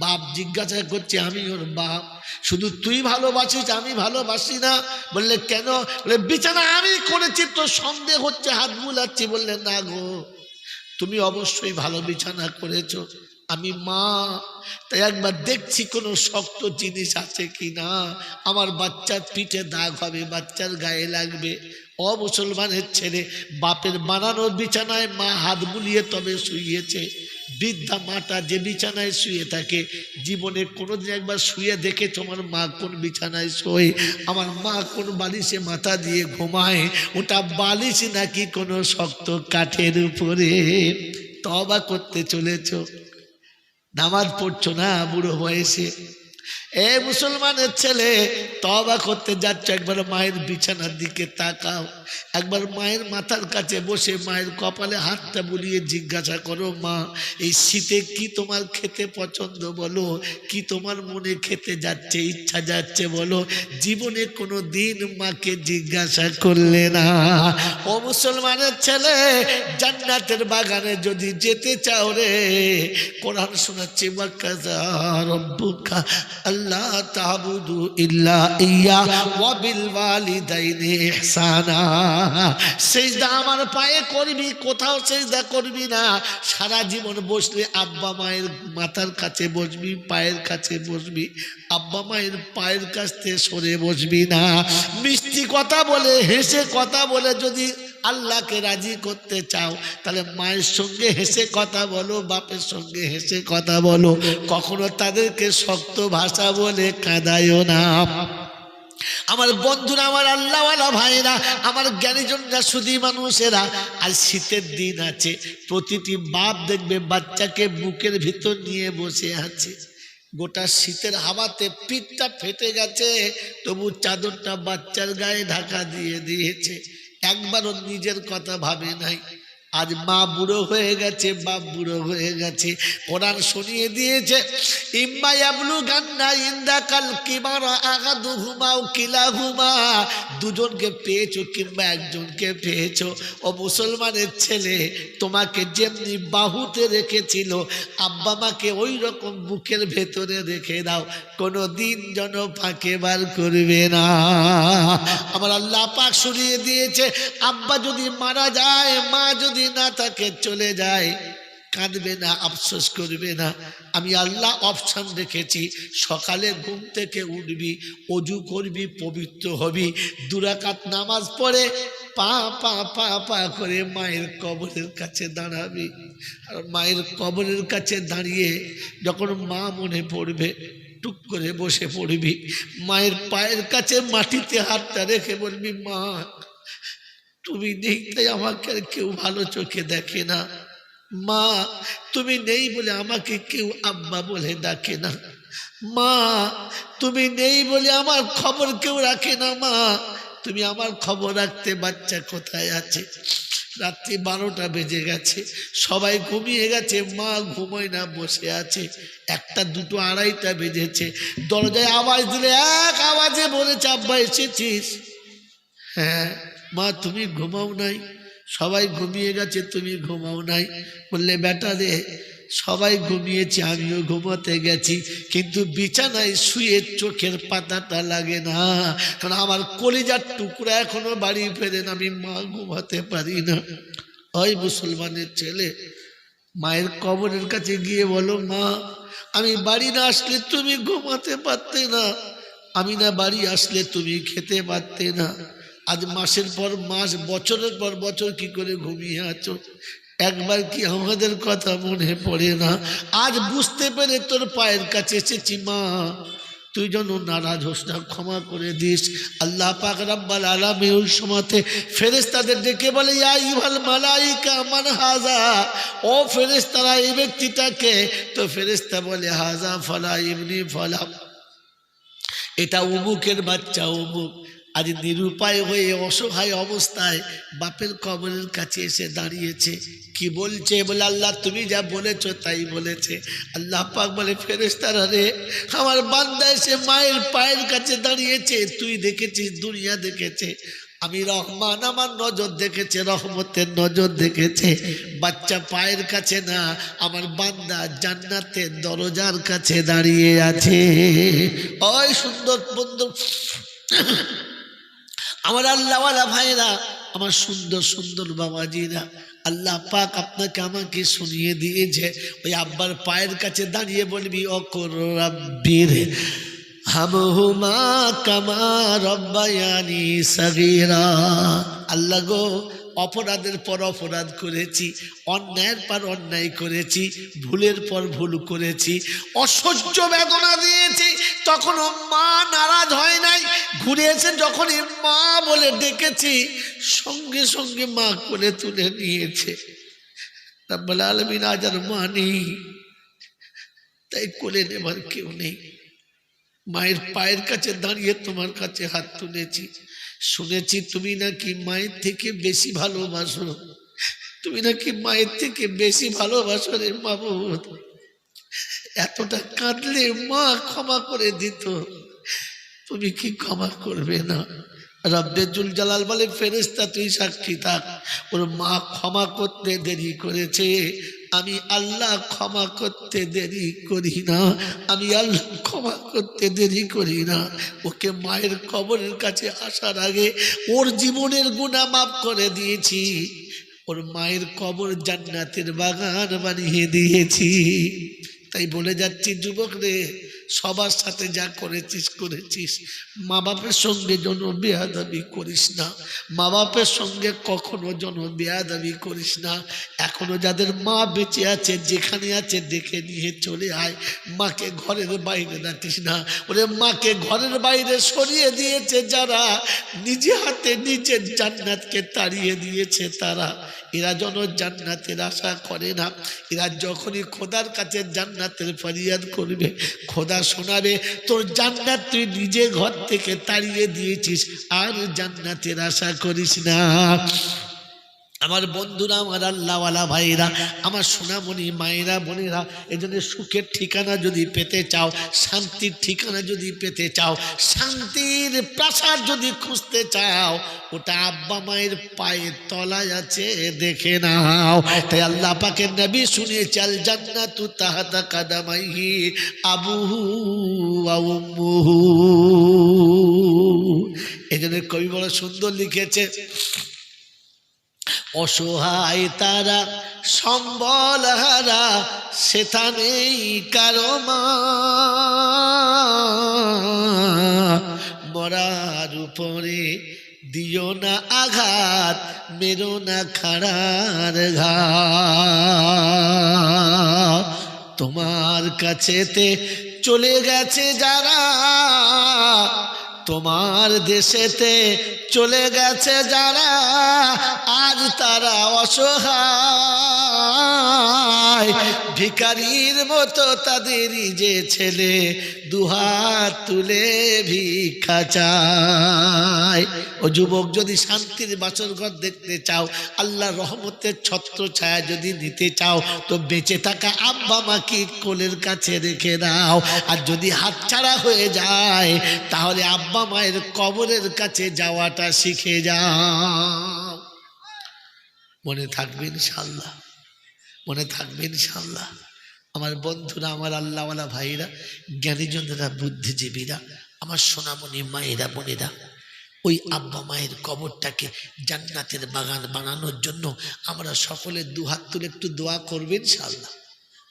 A: বাপ জিজ্ঞাসা করছে, আমি ওর বাপ, শুধু তুই ভালোবাসিস, আমি ভালোবাসি না? বললে কেন? বলে বিছানা আমি করেছি, তো সন্দেহ হচ্ছে, হাত বুলাচ্ছি। বললে না গো, তুমি অবশ্যই ভালো বিছানা করেছো। আমি মা, তাই একবার দেখছি কোনো শক্ত জিনিস আছে কিনা, আমার বাচ্চার পিঠে দাগ হবে, বাচ্চার গায়ে লাগবে। ও মুসলমানের ছেলে, বাপের বানানোর বিছানায় মা হাত বুলিয়ে তবে শুইয়েছে। বৃদ্ধা মাটা যে বিছানায় শুয়ে থাকে, জীবনে কোনোদিন একবার শুয়ে দেখে তোমার মা কোন বিছানায় শোয়, আমার মা কোন বালিশে মাথা দিয়ে ঘুমায়, ওটা বালিশ নাকি কোনো শক্ত কাঠের উপরে? তওবা করতে চলেছ, নামাজ পড়ছো না বুড়ো বয়সে? এ মুসলমানের ছেলে, তওবা করতে যাচ্ছ, একবার মায়ের বিছানার দিকে তাকাও, একবার মায়ের মাথার কাছে বসে মায়ের কপালে হাতটা বুলিয়ে জিজ্ঞাসা করো, মা এই শীতে কি তোমার খেতে পছন্দ বলো, কি তোমার মনে খেতে যাচ্ছে, ইচ্ছা যাচ্ছে বলো? জীবনে কোনো দিন মাকে জিজ্ঞাসা করলে না। ও মুসলমানের ছেলে, জান্নাতের বাগানে যদি যেতে চাও রে, কোরআন শোনাচ্ছে, ওয়াকাযা রাব্বুকা আল্লাহ তা'বুদু ইল্লা ইয়্যা ওয়া বিল ওয়ালিদাইনি ইহসানা। সিজদা আমার পায়ে করবি, কোথাও সিজদা করবি না। সারা জীবন বসলে আব্বা মায়ের মাথার কাছে বসবি, পায়ের কাছে বসবি, আব্বা মায়ের পায়ের কাছ থেকে সরে বসবি না। মিষ্টি কথা বলে, হেসে কথা বলে যদি আল্লাহকে রাজি করতে চাও, তাহলে মায়ের সঙ্গে হেসে কথা বলো, বাপের সঙ্গে হেসে কথা বলো। কখনো তাদেরকে শক্ত ভাষা বলে কাঁদায়ও না। আমার বন্ধুরা, আমার আল্লাহওয়ালা ভাইরা, আমার জ্ঞানীজনরা, সুধী মানুষেরা, আর শীতের দিন আছে, প্রতিটি বাপ দেখবে বাচ্চাকে বুকের ভিতর নিয়ে বসে আছে। গোটা শীতের হাওয়াতে পিঠটা ফেটে গেছে, তবু চাদরটা বাচ্চার গায়ে ঢাকা দিয়ে দিয়েছে, একবারও নিজের কথা ভাবে নাই। আজ মা বুড়ো হয়ে গেছে, বাপ বুড়ো হয়ে গেছে। কোরআন শুনিয়ে দিয়েছে, ইম্মা ইয়াবলুগান্না ইনদাকাল কিবারা আহাদুহুমা আও কিলাহুমা, দুজনকে পেয়েছো কিংবা একজনকে পেয়েছো। ও মুসলমানের ছেলে, তোমাকে যেমনি বাহুতে রেখেছিল আব্বা মাকে, ওই রকম বুকের ভেতরে রেখে দাও, কোনো দিন যেন ফাঁকে বার করবে না। আমার আল্লাহ পাক শুনিয়ে দিয়েছে, আব্বা যদি মারা যায়, মা যদি না থাকে, চলে যায়, কাঁদবে না, আফসোস করবে না। আমি আল্লাহ অপশন রেখেছি, সকালে ঘুম থেকে উঠবি, অজু করবি, পবিত্র হবি, 2 রাকাত নামাজ পড়ে পা পা পা পা করে মায়ের কবরের কাছে দাঁড়াবি। আর মায়ের কবরের কাছে দাঁড়িয়ে যখন মা মনে পড়বে, টুক করে বসে পড়বি, মায়ের পায়ের কাছে মাটিতে হাতটা রেখে বলবি, মা তুমি নেই তাই আমাকে কেউ ভালো চোখে দেখে না, মা তুমি নেই বলে আমাকে কেউ আব্বা বলে ডাকে না, মা তুমি নেই বলে আমার খবর কেউ রাখে না, মা তুমি আমার খবর রাখতে বাচ্চা কোথায় আছে। রাত্রি 12টা বেজে গেছে, সবাই ঘুমিয়ে গেছে, মা ঘুমোয় না, বসে আছে। 1টা 2টো 2:30টা বেজেছে, দরজায় আওয়াজ দিলে এক আওয়াজে বলেছে, আব্বা এসেছিস? হ্যাঁ। মা তুমি ঘুমাও নাই? সবাই ঘুমিয়ে গেছে, তুমি ঘুমাও নাই? বললে বেটা রে, সবাই ঘুমিয়েছে, আমিও ঘুমাতে গেছি, কিন্তু বিছানায় শুয়ে চোখের পাতাটা লাগে না, কারণ আমার কলিজার টুকরা এখনো বাড়ি ফেরে না, আমি মা ঘুমাতে পারি না। ওই মুসলমানের ছেলে, মায়ের কবরের কাছে গিয়ে বলো, মা আমি বাড়ি না আসলে তুমি ঘুমাতে পারতে না, আমি না বাড়ি আসলে তুমি খেতে পারতে না। আজ মাসের পর মাস, বছরের পর বছর কি করে ঘুমিয়ে আছো? একবার কি আমাদের কথা মনে পড়ে না? আজ বুঝতে পেরে তোর পায়ের কাছে এসেছি, মা তুই যেন নারাজ হোস না, ক্ষমা করে দিস। আল্লাহ পাক রব্বুল আলামিন ওই সময়তে ফেরেশতাদের ডেকে বলে, ইয়া আইয়ুহাল মালাইকা মান হাযা, ও ফেরেশতারা এই ব্যক্তিটাকে। তো ফেরেশতা বলে, হাযা ফালা ইবনি ফালা, এটা অমুকের বাচ্চা অমুক। আজ নিরুপায় হয়ে অসহায় অবস্থায় বাপের কবরের কাছে এসে দাঁড়িয়েছে। কি বলছে? বলে, আল্লাহ তুমি যা বলেছো তাই বলেছে। আল্লাহ পাক বলে, ফেরেশতারা রে, আমার বান্দা এসে মায়ের পায়ের কাছে দাঁড়িয়েছে, তুই দেখেছিস, দুনিয়া দেখেছে, আমি রহমান, আমার নজর দেখেছে, রহমতের নজর দেখেছে। বাচ্চা পায়ের কাছে না, আমার বান্দা জান্নাতের দরজার কাছে দাঁড়িয়ে আছে। ওই সুন্দর বন্ধু, আমার আল্লাহওয়ালা ভাইরা, আমার সুন্দর সুন্দর বাবাজিরা, আল্লাহ পাক আপনাকে আমাকে শুনিয়ে দিয়েছে, ওই আব্বার পায়ের কাছে দাঁড়িয়ে বলবি, অকর রাব্বির হামহুমা কামা রব্বায়ানি সাগীরা। আল্লাহ গো, অপরাধের পর অপরাধ করেছি, অন্যায়ের পর অন্যায় করেছি, ভুলের পর ভুল করেছি, অসহ্য বেদনা দিয়েছি, তখনও মা নারাজ হয় নাই। ঘুরে এসে যখন মা বলে ডেকেছি, সঙ্গে সঙ্গে মা কোলে তুলে নিয়েছে। রব্বুল আলামিন আজ আর মা নেই, তাই কোলে নেবার কেউ নেই। মায়ের পায়ের কাছে দাঁড়িয়ে তোমার কাছে হাত তুলেছি। শুনেছি তুমি নাকি মায়ের থেকে বেশি ভালোবাসো, তুমি নাকি মায়ের থেকে বেশি ভালোবাসো রে মাবুদ। এতটা কাঁদলে মা ক্ষমা করে দিত, তুমি কি ক্ষমা করবে না? রব্বে জুল জালাল বলে, ফেরেশতা তুই সাক্ষী থাক, ওর মা ক্ষমা করতে দেরি করেছে, আমি আল্লাহ ক্ষমা করতে দেরি করি না, আমি আল্লাহ ক্ষমা করতে দেরি করি না। ওকে মায়ের কবরের কাছে আসার আগে ওর জীবনের গুনাহ মাফ করে দিয়েছি, ওর মায়ের কবর জান্নাতের বাগান বানিয়ে দিয়েছি। তাই বলে যাচ্ছি, যুবক রে, সবার সাথে যা করেছিস করেছিস, মা বাপের সঙ্গে যেন বেয়াদবি করিস না, মা বাপের সঙ্গে কখনো যেন বেয়াদবি করিস না। এখনো যাদের মা বেঁচে আছে, যেখানে আছে ডেকে নিয়ে চলে আয়, মাকে ঘরের বাইরে রাখিস না। ওরে মাকে ঘরের বাইরে সরিয়ে দিয়েছে যারা, নিজে হাতে নিজের জান্নাতকে তাড়িয়ে দিয়েছে তারা, এরা যেন জান্নাতের আশা করে না। এরা যখনই খোদার কাছে জান্নাতের ফরিয়াদ করবে, খোদা শোনাবে, তোর জান্নাত তুই নিজে ঘর থেকে তাড়িয়ে দিয়েছিস, আর জান্নাতের আশা করিস না। আমার বন্ধুরা, আমার আল্লাহওয়ালা ভাইরা, আমার সোনামণি মায়েরা, বোনেরা, এই জন্য সুখের ঠিকানা যদি পেতে চাও, শান্তির ঠিকানা যদি পেতে চাও, শান্তির প্রাসাদ যদি খুঁজতে চাও, ওটা আব্বা মায়ের পায়ের তলায় আছে, দেখে নাও। তাই আল্লাহ পাকের নবী শুনিয়েছে, আল জান্নাতু তাহতা কাদামাইহি আবুহু ওয়া উম্মুহু। এই জন্য কবি বড় সুন্দর লিখেছে, অসহায় তারা সম্বল হারা, সেথা নেই কারো মা, মরার উপরে দিও না আঘাত, মেরো না খাড়ার ঘা। তোমার কাছেতে চলে গেছে যারা, তোমার দেশেতে চলে গেছে যারা, আজ তারা অসহায়, ভিখারির মতো তাদেরই যে ছেলে দুহাত তুলে ভিক্ষা চায়। ও যুবক, যদি শান্তির বাসর ঘর দেখতে চাও, আল্লাহ রহমতের ছত্র ছায়া যদি নিতে চাও, তো বেঁচে থাকা আব্বা মাকে কোলের কাছে রেখে দাও। আর যদি হাতছাড়া হয়ে যায়, তাহলে আব্বা মায়ের কবরের কাছে যাওয়াটা শিখে যাও। মনে থাকবে ইনশাআল্লাহ, মনে থাকবে ইনশাআল্লাহ। আমার বন্ধুরা, আমার আল্লাহওয়ালা ভাইরা, জ্ঞানীজনেরা, বুদ্ধিজীবীরা, আমার সোনামণি মায়েরা, বোনেরা, ওই আব্বা মায়ের কবরটাকে জান্নাতের বাগান বানানোর জন্য আমরা সকলে দুহাত তুলে একটু দোয়া করবেন ইনশাআল্লাহ,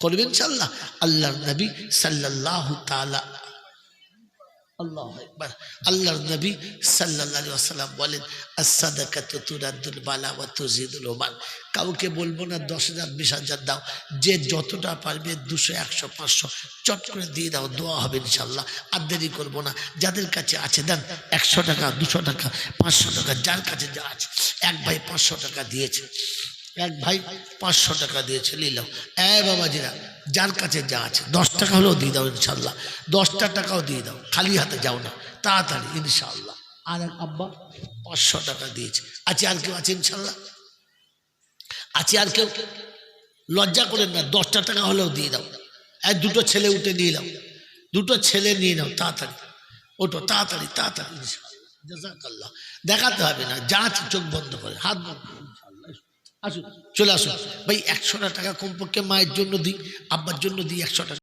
A: করবেন ইনশাআল্লাহ। আল্লাহর নবী সাল্লাল্লাহু তাআলা আল্লাহু আকবার, আল্লাহর নবী সাল্লাল্লাহু আলাইহি ওয়াসাল্লাম বলেন, আস-সাদাকাতু তুরাদ্দুল বালা ওয়া তুজিদুল মাল। কাউকে বলবো না 10,000 20,000 দাও, যে যতটা পারবে 200 100 500 চট করে দিয়ে দাও, দোয়া হবে ইনশাআল্লাহ। আর দেরি করবো না। যাদের কাছে আছে দেন, 100 টাকা 200 টাকা 500 টাকা, যার কাছে যা আছে। এক ভাই 500 টাকা দিয়েছে, এক ভাই 500 টাকা দিয়েছে, নিলাম। বাবাজিরা, যার কাছে যা আছে 10 টাকা হলেও দিয়ে দাও ইনশাআল্লাহ, 10টা টাকাও দিয়ে দাও, খালি হাতে যাও না, তাড়াতাড়ি ইনশাআল্লাহ। আর এক আব্বা 500 টাকা দিয়েছে। আছে আর কেউ আছে ইনশাআল্লাহ? আছে আর কেউ? লজ্জা করেন না, 10টা টাকা হলেও দিয়ে দাও। দুটো ছেলে উঠে নিয়ে নাও, দুটো ছেলে নিয়ে নাও, তাড়াতাড়ি ওটো, তাড়াতাড়ি তাড়াতাড়ি ইনশাআল্লাহ। জাযাকাল্লাহ। দেখাতে হবে না, যা আছে চোখ বন্ধ করে, হাত বন্ধ করে ইনশাআল্লাহ। আসুন, চলে আসুন ভাই। 100 টাকা কমপক্ষে মায়ের জন্য দিই, আব্বার জন্য দিই 100 টাকা।